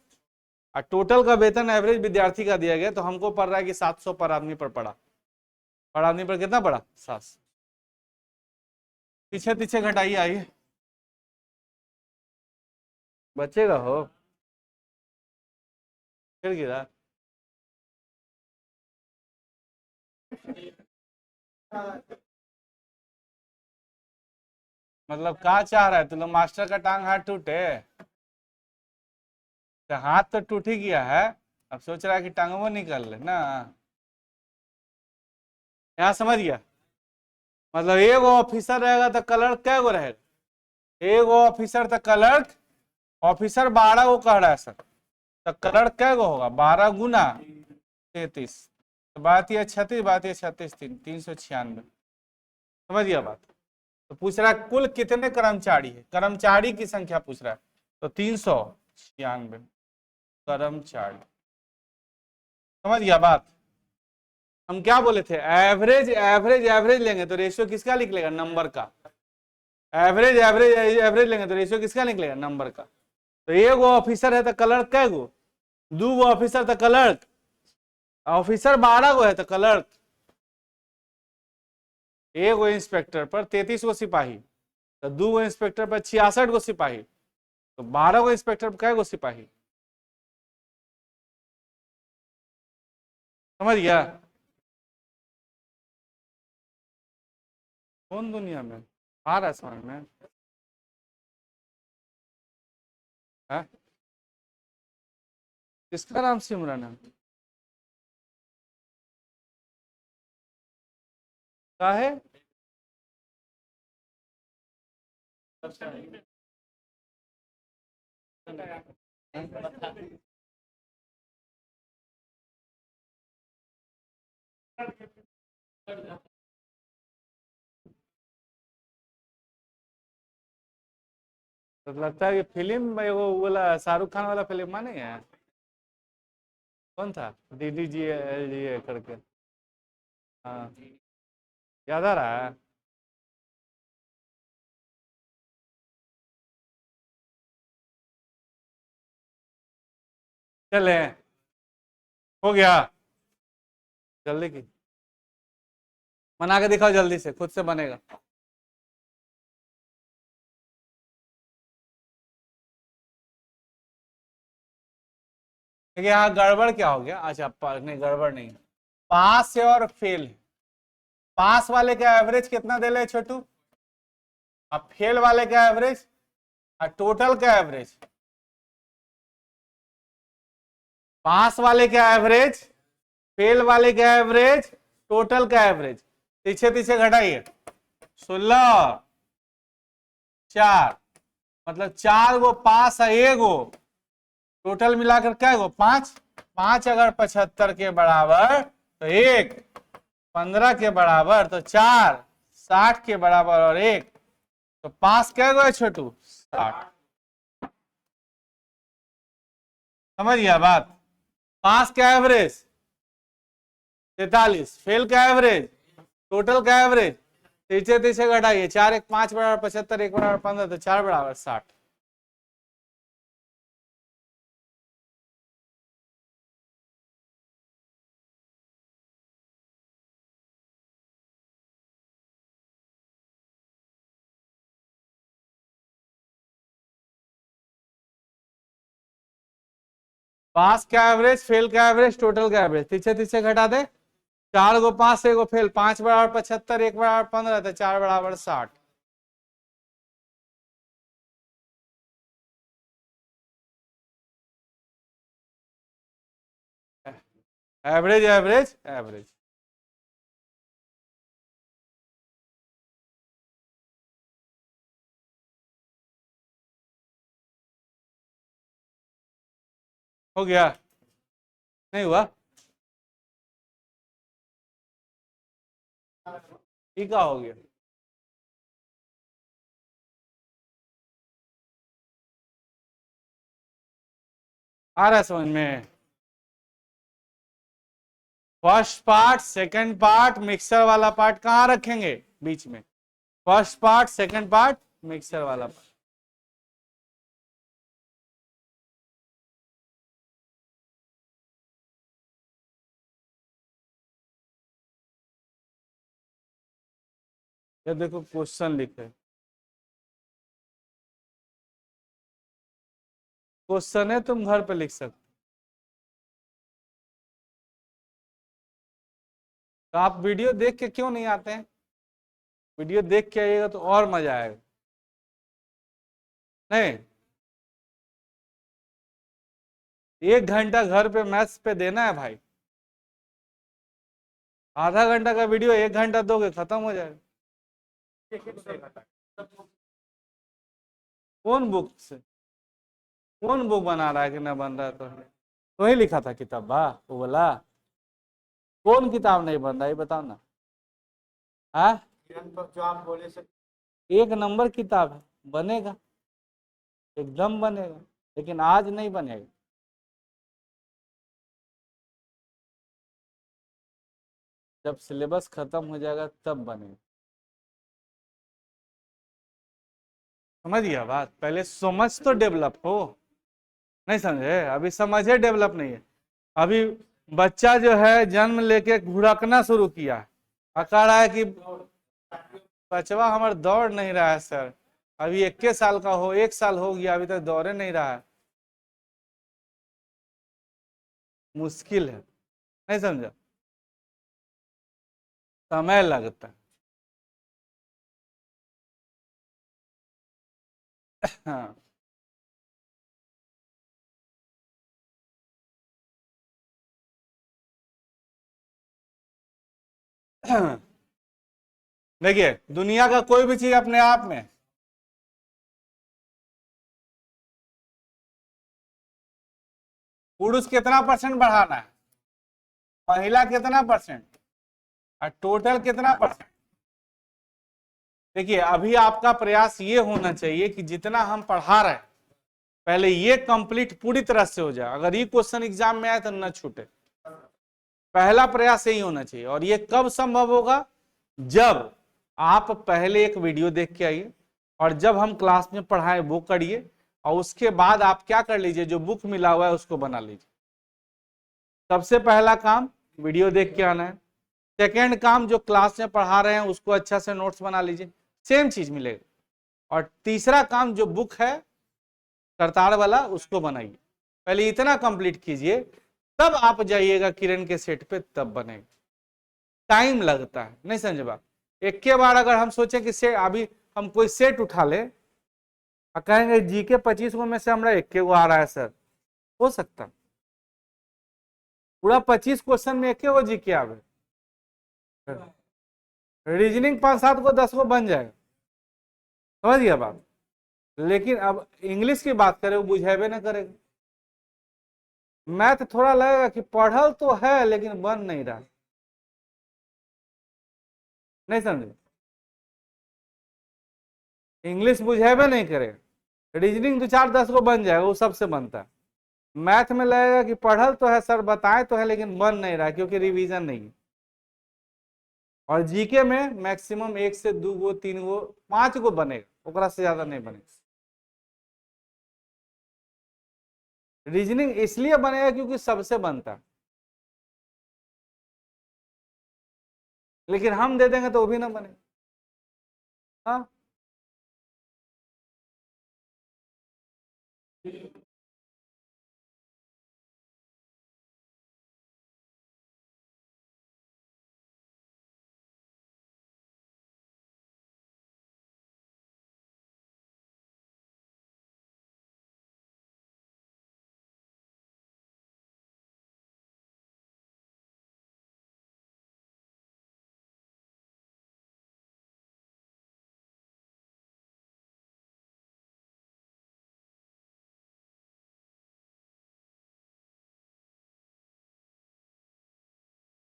और टोटल का वेतन एवरेज विद्यार्थी का दिया गया, तो हमको पड़ रहा है कि 700 पर आदमी पर पड़ा। पर आदमी पर कितना पड़ा? 700। पीछे पीछे घटाइए, आइए, बचेगा हो, फिर गिरा। मतलब क्या चाह रहा है तू लोग? मास्टर का टांग हाथ टूटे? तो हाथ तो टूट ही गया है, अब सोच रहा है कि टांगों निकल ले ना। यहाँ समझ गया? मतलब एक ऑफिसर रहेगा तो क्लर्क कै गो रहेगा? एक ऑफिसर तो क्लर्क, ऑफिसर 12 को कह रहा है सर, तो क्लर्क कै गो होगा? 12 गुना 33, तो बात ये 36, बात ये 36, 396। समझ गया बात? तो पूछ रहा है कुल कितने कर्मचारी है, कर्मचारी की संख्या पूछ रहा है, तो 396 कर्मचारी। समझ गया बात? हम क्या बोले थे? एवरेज एवरेज एवरेज लेंगे तो रेशियो किसका निकलेगा? नंबर का। एवरेज एवरेज एवरेज लेंगे तो रेशियो किसका निकलेगा? नंबर का। तो एक वो ऑफिसर है तो क्लर्क कै गो? 2 गो ऑफिसर तो क्लर्क, ऑफिसर 12 गो है तो क्लर्क। एक गो इंस्पेक्टर पर 33 गो सिपाही, तो 2 गो इंस्पेक्टर पर 66 गो सिपाही, तो 12 गो इंस्पेक्टर पर कै गो सिपाही? समझ गया? कौन दुनिया में आ रहा है समझ में? है? किसका नाम सिमरन है? का है? तो लगता है कि फिल्म में वो बोला शाहरुख खान वाला फिल्म माने है, कौन था? डीडी जी जी करके। हाँ, याद आ रहा है? चले, हो गया? जल्दी की बना के दिखाओ, जल्दी से, खुद से बनेगा। देखिए यहाँ गड़बड़ क्या हो गया? अच्छा नहीं, गड़बड़ नहीं, पास है और फेल है। पास वाले का एवरेज कितना दे ले छोटू, अब फेल वाले का एवरेज, और टोटल का एवरेज। पास वाले का एवरेज, फेल वाले का एवरेज, टोटल का एवरेज, पीछे पीछे घटाइए। 16, 4, मतलब 4 गो पास है, एक गो टोटल मिलाकर क्या गो? 5। 5 अगर 75 के बराबर तो 1, 15 के बराबर तो 4, 60 के बराबर और 1, तो पास क्या गो है छोटू? 60। समझ गया बात? पास का एवरेज 43, फेल का एवरेज, टोटल का एवरेज, तीसरे तीसरे घटाइए, 4 1 5 बराबर 75, 1 बराबर 15, तो 4 बराबर 60। पास का एवरेज, फेल का एवरेज, टोटल का एवरेज, तीसरे तीसरे घटा दे। 4 गो पास, 1 गो फेल, 5 बराबर 75, 1 बराबर 15, तो 4 बराबर 60। Average average average. हो गया? नहीं हुआ? ठीक हो गया? आ रहा है समझ में? First part second part mixer वाला पार्ट कहाँ रखेंगे? बीच में। First part second part mixer वाला पार्ट। ये देखो क्वेश्चन लिखे, क्वेश्चन है, तुम घर पे लिख सकते। तो आप वीडियो देख के क्यों नहीं आते हैं? वीडियो देख के आइएगा तो और मजा आएगा। नहीं, 1 घंटा घर पे मैथ्स पे देना है भाई। आधा घंटा का वीडियो 1 घंटा दोगे, खत्म हो जाएगा। कौन बुक से, कौन बुक बना रहा है कि ना बन रहा है? तो ही लिखा था किताब बा वो बोला। कौन किताब नहीं बन रहा है बताओ ना। हाँ, जो आप बोले से 1 नंबर किताब है, बनेगा, एकदम बनेगा, लेकिन आज नहीं बनेगा। जब सिलेबस खत्म हो जाएगा तब बनेगा। समझ गया बात? पहले समझ तो डेवलप हो। नहीं समझे? अभी समझे डेवलप नहीं है। अभी बच्चा जो है जन्म लेके घुड़कना शुरू किया है, कह रहा है कि बचवा हमारा दौड़ नहीं रहा है सर। अभी 21 साल का हो, 1 साल हो गया, अभी तक दौड़े नहीं रहा है। मुश्किल है। नहीं समझा? समय लगता है। हाँ। देखिए, दुनिया का कोई भी चीज अपने आप में, पुरुष कितना परसेंट बढ़ाना है, महिला कितना परसेंट, और टोटल कितना परसेंट। देखिए, अभी आपका प्रयास ये होना चाहिए कि जितना हम पढ़ा रहे हैं पहले ये कंप्लीट पूरी तरह से हो जाए। अगर ये क्वेश्चन एग्जाम में आए तो न छूटे। पहला प्रयास यही होना चाहिए। और ये कब संभव होगा? जब आप पहले एक वीडियो देख के आइए, और जब हम क्लास में पढ़ाएं वो करिए, और उसके बाद आप क्या कर लीजिए, जो बुक मिला हुआ है उसको बना लीजिए। सबसे पहला काम वीडियो देख के आना है। सेकेंड काम, जो क्लास में पढ़ा रहे हैं उसको अच्छा से नोट्स बना लीजिए, सेम चीज मिलेगा। और तीसरा काम, जो बुक है करतार वाला उसको बनाइए। पहले इतना कंप्लीट कीजिए, तब आप जाइएगा किरण के सेट पे, तब बनेगा। टाइम लगता है, नहीं समझे बात? एक के बार अगर हम सोचें कि से अभी हम कोई सेट उठा ले और कहेंगे जीके 25 गो में से हमारा 1 गो आ रहा है सर, हो सकता पूरा 25 क्वेश्चन में 1 गो जीके आवे। रीजनिंग 5-7 गो 10 गो बन जाएगा। समझ गया बात? लेकिन अब इंग्लिश की बात करें, वो बुझेबे ना करेगा। मैथ थोड़ा लगेगा कि पढ़ल तो है लेकिन बन नहीं रहा। नहीं समझे? इंग्लिश बुझेबे नहीं करेगा। रीजनिंग 2-4-10 गो बन जाएगा, वो सबसे बनता है। मैथ में लगेगा कि पढ़ल तो है सर, बताए तो है, लेकिन बन नहीं रहा क्योंकि रिवीजन नहीं है। और जीके में मैक्सिमम 1 से 2 गो 3 गो 5 गो बनेगा, ओकरा से ज्यादा नहीं बनेगा। रीजनिंग इसलिए बनेगा क्योंकि सबसे बनता है, लेकिन हम दे देंगे तो वो भी ना बनेगा। हाँ,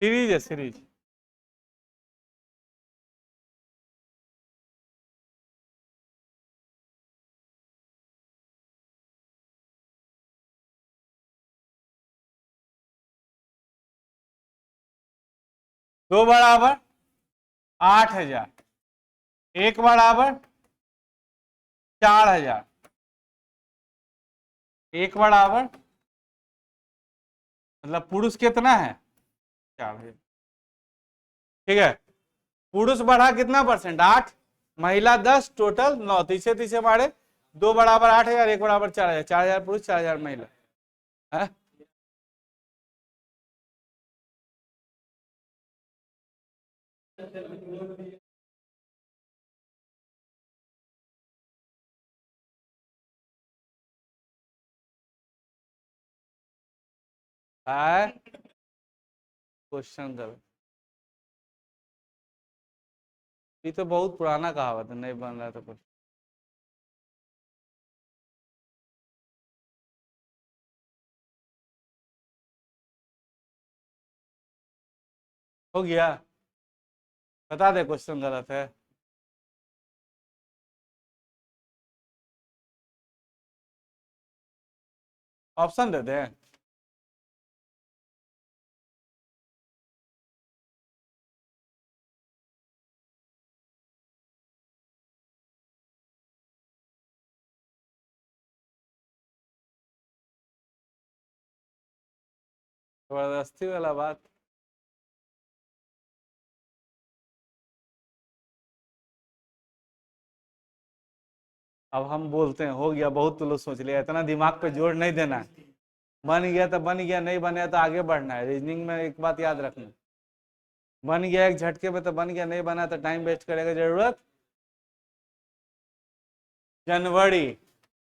सीरीज है सीरीज। 2 बराबर 8,000, 1 बराबर 4,000, 1 बराबर मतलब पुरुष कितना है 4,000। ठीक है, पुरुष बढ़ा कितना परसेंट 8, महिला 10, टोटल 9, तीसरे तीसरे बारे 2 बराबर 8,000, 1 बराबर 4,000, 4,000 पुरुष 4,000 महिला है। क्वेश्चन करो, ये तो बहुत पुराना कहावत है, नहीं बन रहा तो कुछ हो गया, बता दे क्वेश्चन गलत है। ऑप्शन दे दे। जबरदस्ती वाला बात। अब हम बोलते हैं, हो गया, बहुत तो लोग सोच लिया, इतना दिमाग पे जोर नहीं देना है। बन गया तो बन गया, नहीं बने तो आगे बढ़ना है। रीजनिंग में एक बात याद रखना, बन गया एक झटके में तो बन गया, नहीं बना तो टाइम वेस्ट करेगा जरूरत। जनवरी,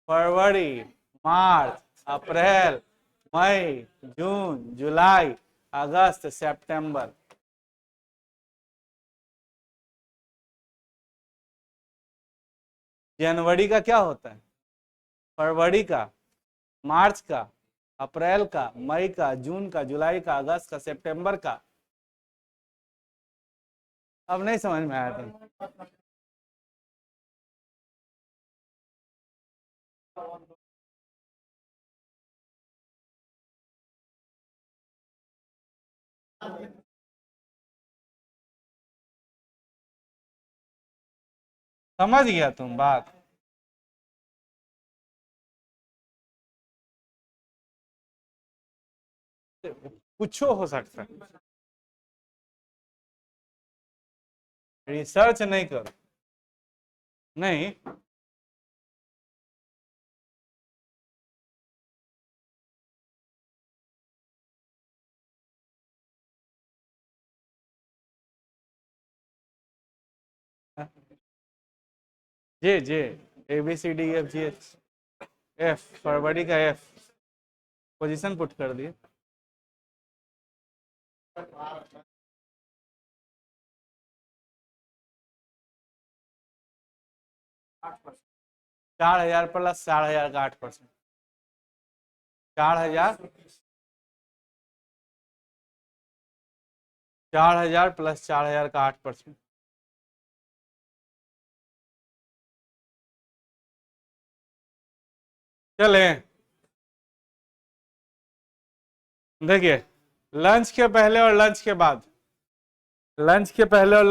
फरवरी, मार्च, अप्रैल, मई, जून, जुलाई, अगस्त, सितंबर। जनवरी का क्या होता है, फरवरी का, मार्च का, अप्रैल का, मई का, जून का, जुलाई का, अगस्त का, सितंबर का। अब नहीं समझ में आया था। समझ गया तुम बात। कुछ हो सकता है, रिसर्च नहीं करो। नहीं, जे जे ABCDEFGH, एफ फरवरी का एफ, पोजीशन पुट कर दिए। चार हजार प्लस 4,000 का 8%, 4,000, 4,000 प्लस 4,000 का 8%। चले, देखिए, लंच के पहले और लंच के बाद, लंच के पहले और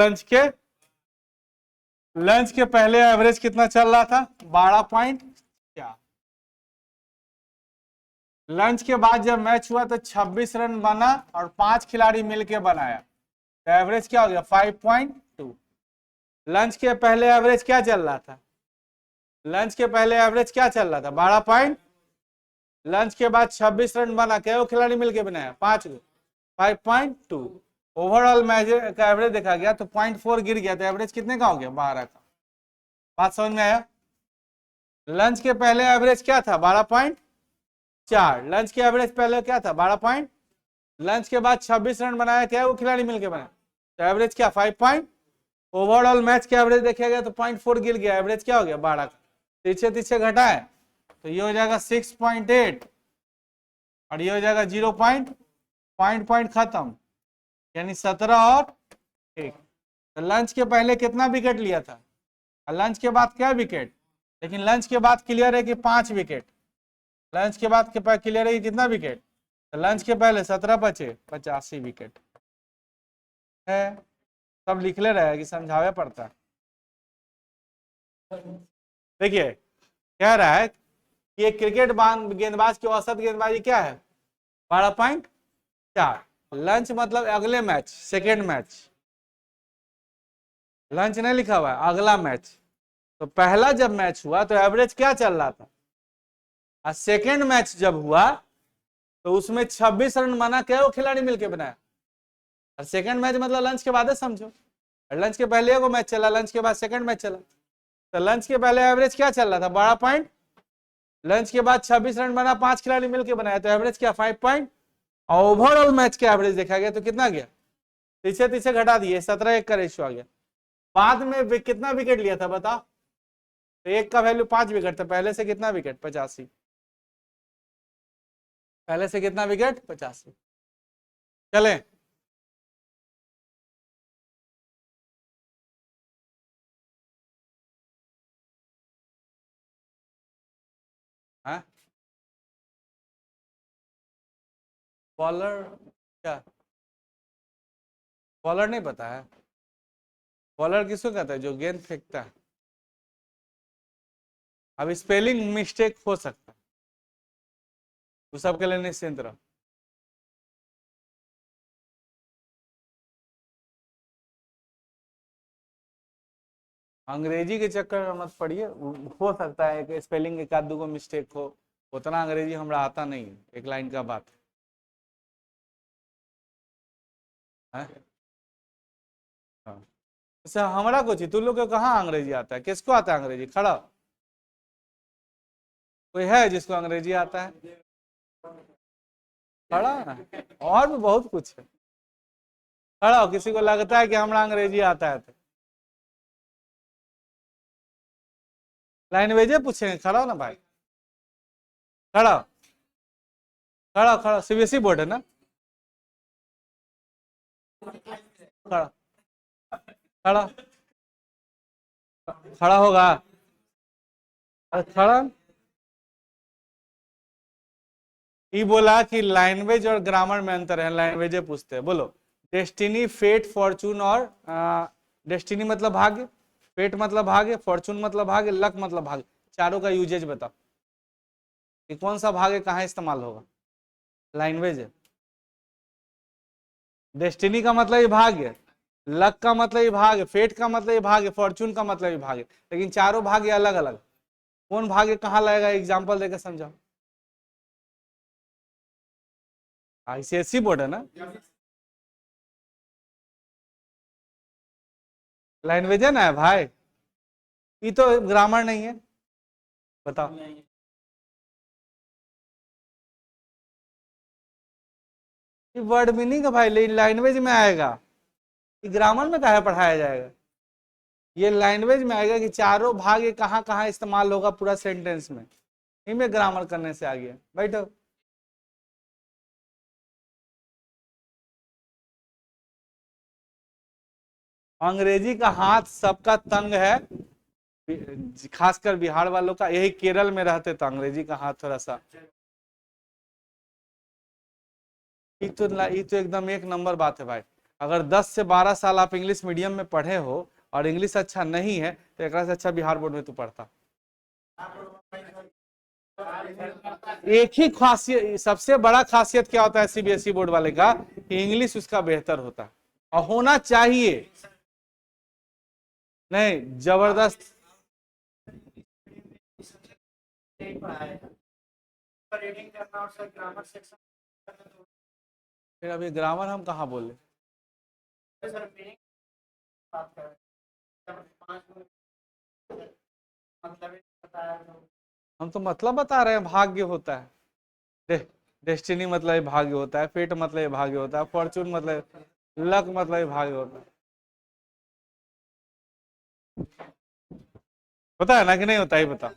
लंच के पहले एवरेज कितना चल रहा था 12.4। लंच के बाद जब मैच हुआ तो 26 रन बना और 5 खिलाड़ी मिलके बनाया, तो एवरेज क्या हो गया 5.2। लंच के पहले एवरेज क्या चल रहा था, लंच के पहले एवरेज क्या चल रहा था 12 लंच के बाद 26 रन बना, क्या खिलाड़ी मिलके बनाया 5 को, 5.2। ओवरऑल मैच का एवरेज देखा गया तो 0.4 गिर गया, तो एवरेज कितने का हो गया 12 का। बात समझ में आया। लंच के पहले एवरेज क्या था 12.4, लंच के एवरेज पहले क्या था 12 लंच के बाद 26 रन बनाया, क्या वो खिलाड़ी मिलके बनाया, तो एवरेज क्या 5 ओवरऑल मैच के एवरेज देखा गया तो 0.4 गिर गया, एवरेज क्या हो गया 12 का, पीछे पीछे घटा है, तो ये हो जाएगा 6.8 और ये हो जाएगा 0 पॉइंट खत्म, यानी 17 और 1। तो लंच के पहले कितना विकेट लिया था, लंच के बाद क्या विकेट, लेकिन लंच के बाद क्लियर है कि 5 विकेट, लंच के बाद क्लियर है कि कितना विकेट, तो लंच के पहले 17 बचे 85 विकेट। है, सब लिख ले रहे हैं कि समझावे पड़ता है। देखिए कह रहा है कि एक क्रिकेट गेंदबाज की औसत गेंदबाजी क्या है, 12.4। लंच मतलब अगले मैच, सेकेंड मैच, लंच नहीं लिखा हुआ है, अगला मैच। तो पहला जब मैच हुआ तो एवरेज क्या चल रहा था, और सेकेंड मैच जब हुआ तो उसमें 26 रन बना, क्या वो खिलाड़ी मिलके बनाया। और सेकेंड मैच मतलब लंच के बाद है समझो, लंच के पहले को मैच चला, लंच के बाद सेकंड मैच चला। तो लंच के पहले एवरेज क्या चल रहा था, 12 पॉइंट, लंच के बाद 26 रन बना, 5 खिलाड़ी मिलकर बनाया, तो एवरेज क्या 5 पॉइंट। और ओवरऑल मैच का एवरेज देखा गया तो कितना गया, पीछे पीछे घटा दिए, 17-1 का रेशियो आ गया। बाद में कितना विकेट लिया था बताओ, तो एक का वैल्यू 5 विकेट था, पहले से कितना विकेट, 85, पहले से कितना विकेट, 85। चले हाँ, बॉलर क्या, बॉलर नहीं पता है, बॉलर किसको कहता है, जो गेंद फेंकता है। अब स्पेलिंग मिस्टेक हो सकता है, तो सबके लिए निश्चिंत रहो। अंग्रेजी के चक्कर में मत पड़िए, हो सकता है कि स्पेलिंग एक आध को मिस्टेक हो, उतना अंग्रेजी हमरा आता नहीं है, एक लाइन का बात है। हाँ, अच्छा हमारा कुछ तू लोग को कहाँ अंग्रेजी आता है, किसको आता है अंग्रेजी, खड़ा हो। कोई है जिसको अंग्रेजी आता है, खड़ा हो ना, और भी बहुत कुछ है, खड़ा हो, किसी को लगता है कि हमारा अंग्रेजी आता है तो लैंग्वेजे पूछेंगे, खड़ा हो ना भाई, खड़ा हो, खड़ा हो, खड़ा, सीबीएसई बोर्ड है ना, खड़ा, खड़ा, खड़ा होगा, अरे खड़ा। ये बोला कि लैंग्वेज और ग्रामर में अंतर है, लैंग्वेज पूछते हैं, बोलो। डेस्टिनी, फेट, फॉर्चून और डेस्टिनी मतलब भाग्य, फेट मतलब भाग्य, फॉर्चून मतलब भाग्य, लक मतलब भाग्य, चारों का यूजेज बताओ कि कौन सा भाग्य कहाँ इस्तेमाल होगा। लैंग्वेज है, डेस्टिनी का मतलब ये भाग्य, लक का मतलब ये भाग्य, फेट का मतलब ये भाग्य, फॉर्चून का मतलब ये भाग्य, लेकिन चारों भाग्य अलग अलग। कौन भाग्य कहाँ लगेगा, एग्जाम्पल देकर समझाओ। आईसीएसई बोर्ड है ना, लैंग्वेज है ना भाई, ये तो ग्रामर नहीं है, बताओ। ये वर्ड मीनिंग है भाई, लैंग्वेज में आएगा, ये ग्रामर में काहे पढ़ाया जाएगा, ये लैंग्वेज में आएगा कि चारों भाग ये कहाँ कहाँ इस्तेमाल होगा पूरा सेंटेंस में, इनमें ग्रामर करने से आ गया, बैठो। अंग्रेजी का हाथ सबका तंग है, खासकर बिहार वालों का, यही केरल में रहते तो अंग्रेजी का हाथ थोड़ा सा, ये तो एकदम एक नंबर बात है भाई। अगर 10 से 12 साल आप इंग्लिश मीडियम में पढ़े हो और इंग्लिश अच्छा नहीं है तो एक से अच्छा बिहार बोर्ड में तू पढ़ता। एक ही खासियत, सबसे बड़ा खासियत क्या होता है सीबीएसई बोर्ड वाले का, कि इंग्लिश उसका बेहतर होता है और होना चाहिए, नहीं जबरदस्त। रीडिंग करना और सर ग्रामर सेक्शन फिर अभी ग्रामर हम कहाँ बोले, सर मीनिंग बात कर रहे हैं। 5 मतलब बताया हम तो मतलब बता रहे हैं, भाग्य होता है, डेस्टिनी मतलब ये भाग्य होता है, फेट मतलब ये भाग्य होता है, फॉर्चून मतलब, लक मतलब ये भाग्य होता है, होता है ना कि नहीं होता है, बताओ।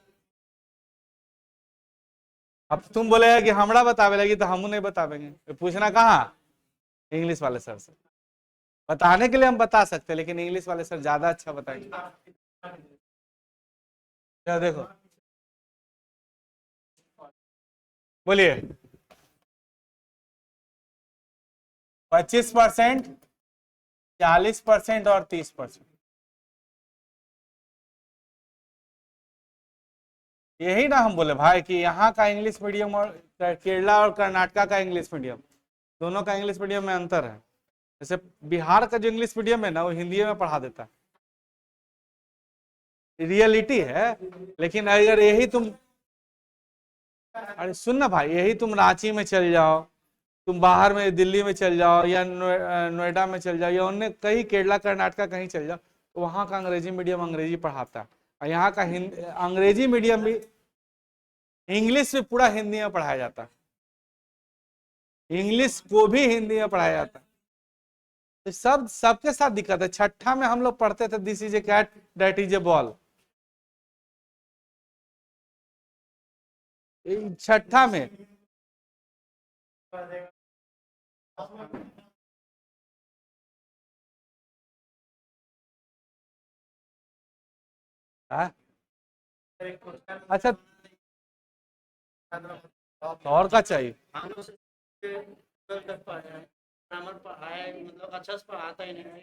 अब तुम बोलेगा कि हमरा बतावे लगी तो हम नहीं बतावेंगे, तो पूछना कहाँ, इंग्लिश वाले सर से। बताने के लिए हम बता सकते हैं, लेकिन इंग्लिश वाले सर ज्यादा अच्छा बताएंगे। क्या देखो, बोलिए। 25% 40% और 30%। यही ना हम बोले भाई कि यहाँ का इंग्लिश मीडियम और केरला और कर्नाटका का इंग्लिश मीडियम, दोनों का इंग्लिश मीडियम में अंतर है। जैसे बिहार का जो इंग्लिश मीडियम है ना, वो हिंदी में पढ़ा देता है, रियलिटी है। लेकिन अगर यही तुम, अरे सुन ना भाई, यही तुम रांची में चल जाओ, तुम बाहर में दिल्ली में चल जाओ, या नोएडा में चल जाओ, या उन्हें कहीं केरला कर्नाटका कहीं चल जाओ, तो वहाँ का अंग्रेजी मीडियम अंग्रेजी पढ़ाता है, और यहाँ का अंग्रेजी मीडियम भी इंग्लिश में पूरा हिंदी में पढ़ाया जाता है, इंग्लिश को भी हिंदी में पढ़ाया जाता है। तो सबके साथ दिक्कत है। छठा में हम लोग पढ़ते थे this is a cat that is a ball, छठा में। हाँ? अच्छा, तो और क्या चाहिए? मतलब अच्छा से पढ़ाता ही नहीं।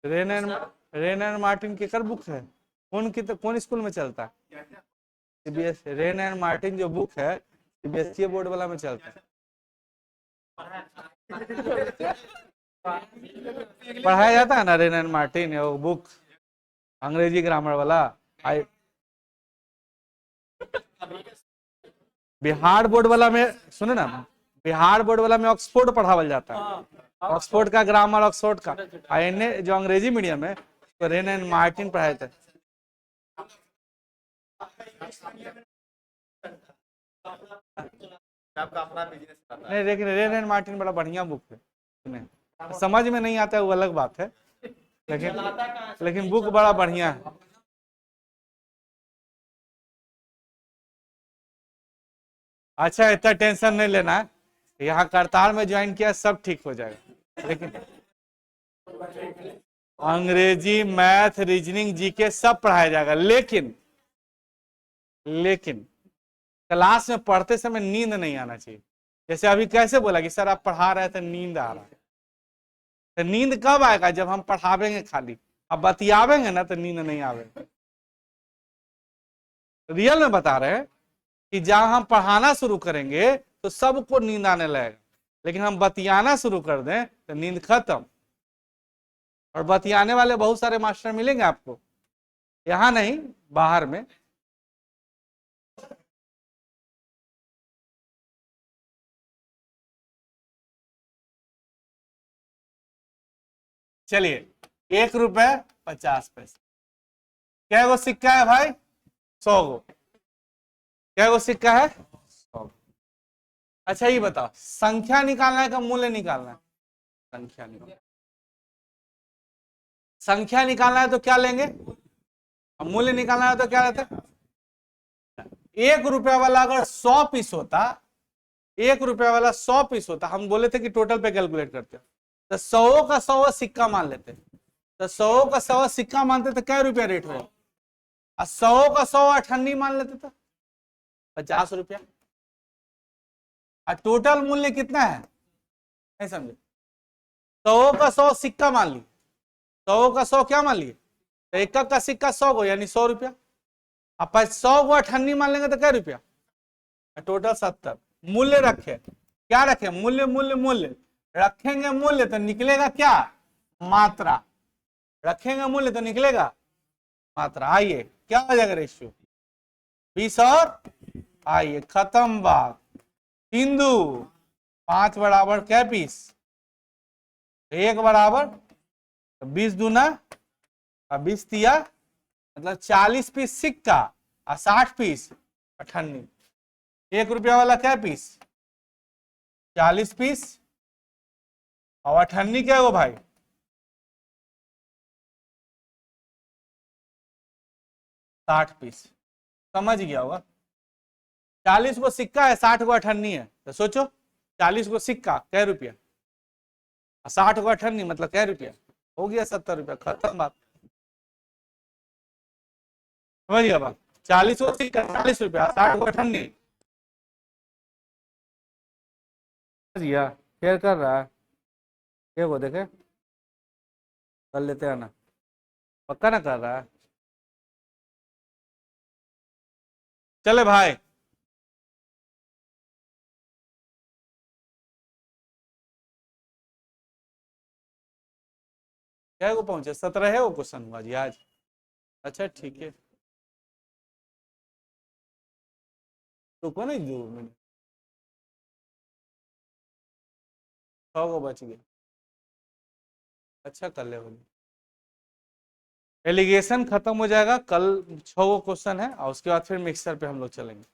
रेन एंड मार्टिन की कर बुक है, कौन स्कूल में चलता है? सीबीएसई। रेन एंड मार्टिन जो बुक है सीबीएसई बोर्ड वाला में चलता है, पढ़ाया जाता है ना रेन एंड मार्टिन, वो बुक अंग्रेजी ग्रामर वाला। बिहार बोर्ड वाला में सुने ना, बिहार बोर्ड वाला में ऑक्सफोर्ड पढ़ावल जाता है, ऑक्सफोर्ड का ग्रामर, ऑक्सफोर्ड का। जो अंग्रेजी मीडियम है तो रेन एंड मार्टिन पढ़ाए थे। नहीं, लेकिन रेन एंड मार्टिन बड़ा बढ़िया बुक है, सुने समझ में नहीं आता है वो अलग बात है, लेकिन बुक बड़ा बढ़िया है। अच्छा, इतना टेंशन नहीं लेना है, यहाँ करतार में ज्वाइन किया सब ठीक हो जाएगा। लेकिन अंग्रेजी, मैथ, रीजनिंग, जीके सब पढ़ाया जाएगा, लेकिन क्लास में पढ़ते समय नींद नहीं आना चाहिए। जैसे अभी कैसे बोला कि सर आप पढ़ा रहे थे नींद आ रहा है, तो नींद कब आएगा? जब हम पढ़ावेंगे, खाली अब बतियावेंगे ना तो नींद नहीं आवेगा। रियल में बता रहे हैं कि जब हम पढ़ाना शुरू करेंगे तो सबको नींद आने लगेगा, लेकिन हम बतियाना शुरू कर दें तो नींद खत्म। और बतियाने वाले बहुत सारे मास्टर मिलेंगे आपको, यहाँ नहीं बाहर में। चलिए, 1 रुपए 50 पैसे। क्या गो सिक्का है भाई? 100 गो। क्या गो सिक्का है? 100। अच्छा ये बताओ, संख्या निकालना है का मूल्य निकालना है? संख्या निकालना। संख्या निकालना है तो क्या लेंगे? मूल्य निकालना है तो क्या लेते? 1 रुपया वाला अगर 100 पीस होता, 1 रुपया वाला 100 पीस होता, हम बोले थे कि टोटल पे कैलकुलेट करते, तो 100 का 100 सिक्का मान लेते, तो 100 का 100 सिक्का मानते तो क्या रुपया रेट हो? 100 का 100 अठन्नी मान लेते तो 50 रुपया। और टोटल मूल्य कितना है? नहीं समझे? 100 का 100 सिक्का मान ली, 100 का 100 क्या मान लिए? तो एक का सिक्का 100 को, यानी 100 रुपया। अब 100 को अठन्नी मान लेंगे तो क्या रुपया? टोटल 70। मूल्य रखे, क्या रखे? मूल्य मूल्य मूल्य रखेंगे, मूल्य तो निकलेगा क्या? मात्रा। रखेंगे मूल्य तो निकलेगा मात्रा। आइए क्या हो जाएगा रेशियो? 20 और आइए खत्म बात। बिंदु 5 बराबर क्या पीस? 1 बराबर 20 दूना और 20 तिया, मतलब 40 पीस सिक्का और 60 पीस अठन्नी। 1 रुपया वाला क्या पीस? 40 पीस और अठन्नी क्या हो भाई? 60 पीस। समझ गया होगा? 40 को सिक्का है, 60 को अठन्नी है, तो सोचो 40 को सिक्का क्या रुपया, 60 को अठन्नी मतलब क्या रुपया? हो गया 70 रुपया, खत्म बात। समझ गया बात? 40 को सिक्का 40 रुपया, 60 को अठन्नी। समझ गया? शेयर कर रहा है, ये वो देखे। कर लेते हैं ना, पक्का ना कर रहा है। चले भाई, क्या को पहुंचे 17 है वो क्वेश्चन हुआ जी आज। अच्छा ठीक है, रुको नहीं 2 मिनट, 6 को बच गया। अच्छा कर ले बोलिए, एलिगेशन खत्म हो जाएगा कल, 6 क्वेश्चन है और उसके बाद फिर मिक्सर पे हम लोग चलेंगे।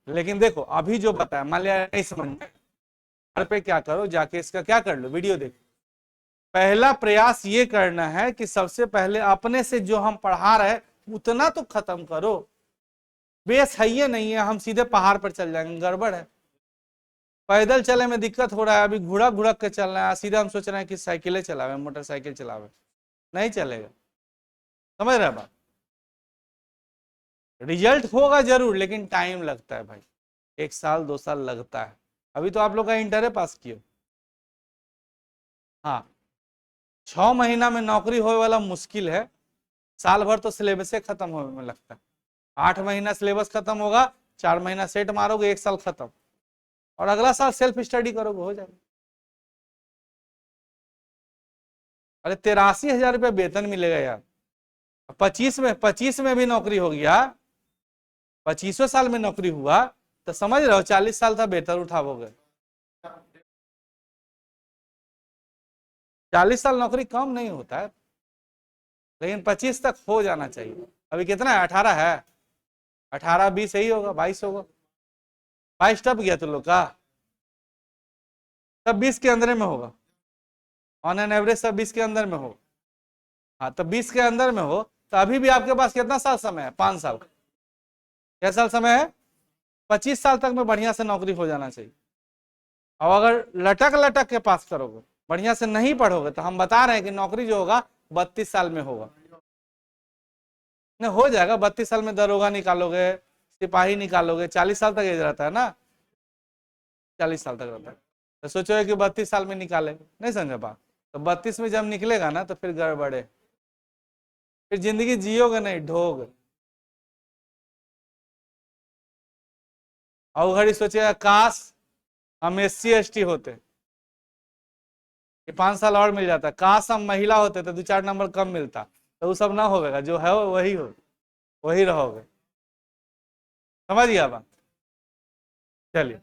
लेकिन देखो अभी जो बताया, मान लिया नहीं समझ में, घर पे क्या करो, जाके इसका क्या कर लो, वीडियो देखो। पहला प्रयास ये करना है कि सबसे पहले अपने से जो हम पढ़ा रहे उतना तो खत्म करो। बेस है ये नहीं है हम सीधे पहाड़ पर चल जाएंगे, गड़बड़ है। पैदल चले में दिक्कत हो रहा है, अभी घुड़ा घुड़क के चल रहा है, सीधा हम सोच रहे हैं कि साइकिलें चलावे, मोटरसाइकिल चलावे, नहीं चलेगा। समझ रहे बात, रिजल्ट होगा जरूर लेकिन टाइम लगता है भाई, 1 साल 2 साल लगता है। अभी तो आप लोग का इंटर पास किए, हाँ 6 महीना में नौकरी होने वाला मुश्किल है, साल भर तो सिलेबस खत्म होने में लगता है। 8 महीना सिलेबस खत्म होगा, 4 महीना सेट मारोगे, 1 साल खत्म, और अगला साल सेल्फ स्टडी करोगे, हो जाएगा। अरे 83,000 रुपया वेतन मिलेगा यार, 25 में भी नौकरी हो गया, 25वें साल में नौकरी हुआ, तो समझ रहे हो 40 साल था बेहतर उठाओगे। 40 साल नौकरी कम नहीं होता है, लेकिन 25 तक हो जाना चाहिए। अभी कितना है, 18 है, 18 20 यही होगा, 22 होगा, 22 टप गया तुम लोग का, तब 20 के अंदर में होगा, ऑन एन एवरेज सब 20 के अंदर में हो। हाँ तो 20 के अंदर में हो तो अभी भी आपके पास कितना साल समय है, 5 साल, क्या साल समय है, 25 साल तक में बढ़िया से नौकरी हो जाना चाहिए। और अगर लटक लटक के पास करोगे, बढ़िया से नहीं पढ़ोगे, तो हम बता रहे हैं कि नौकरी जो होगा 32 साल में होगा। नहीं हो जाएगा, 32 साल में दरोगा निकालोगे, सिपाही निकालोगे, 40 साल तक एज रहता है ना, 40 साल तक रहता है, तो सोचो कि 32 साल में निकालेंगे, नहीं समझे बात। तो 32 में जब निकलेगा ना तो फिर गड़बड़े, फिर जिंदगी जियोगे नहीं, ढोगे। और घड़ी सोचेगा काश हम SC ST होते, कि 5 साल और मिल जाता, काश हम महिला होते तो 2-4 नंबर कम मिलता, तो वो सब ना होगा, जो है वही हो, वही रहोगे। समझ गया बात, चलिए।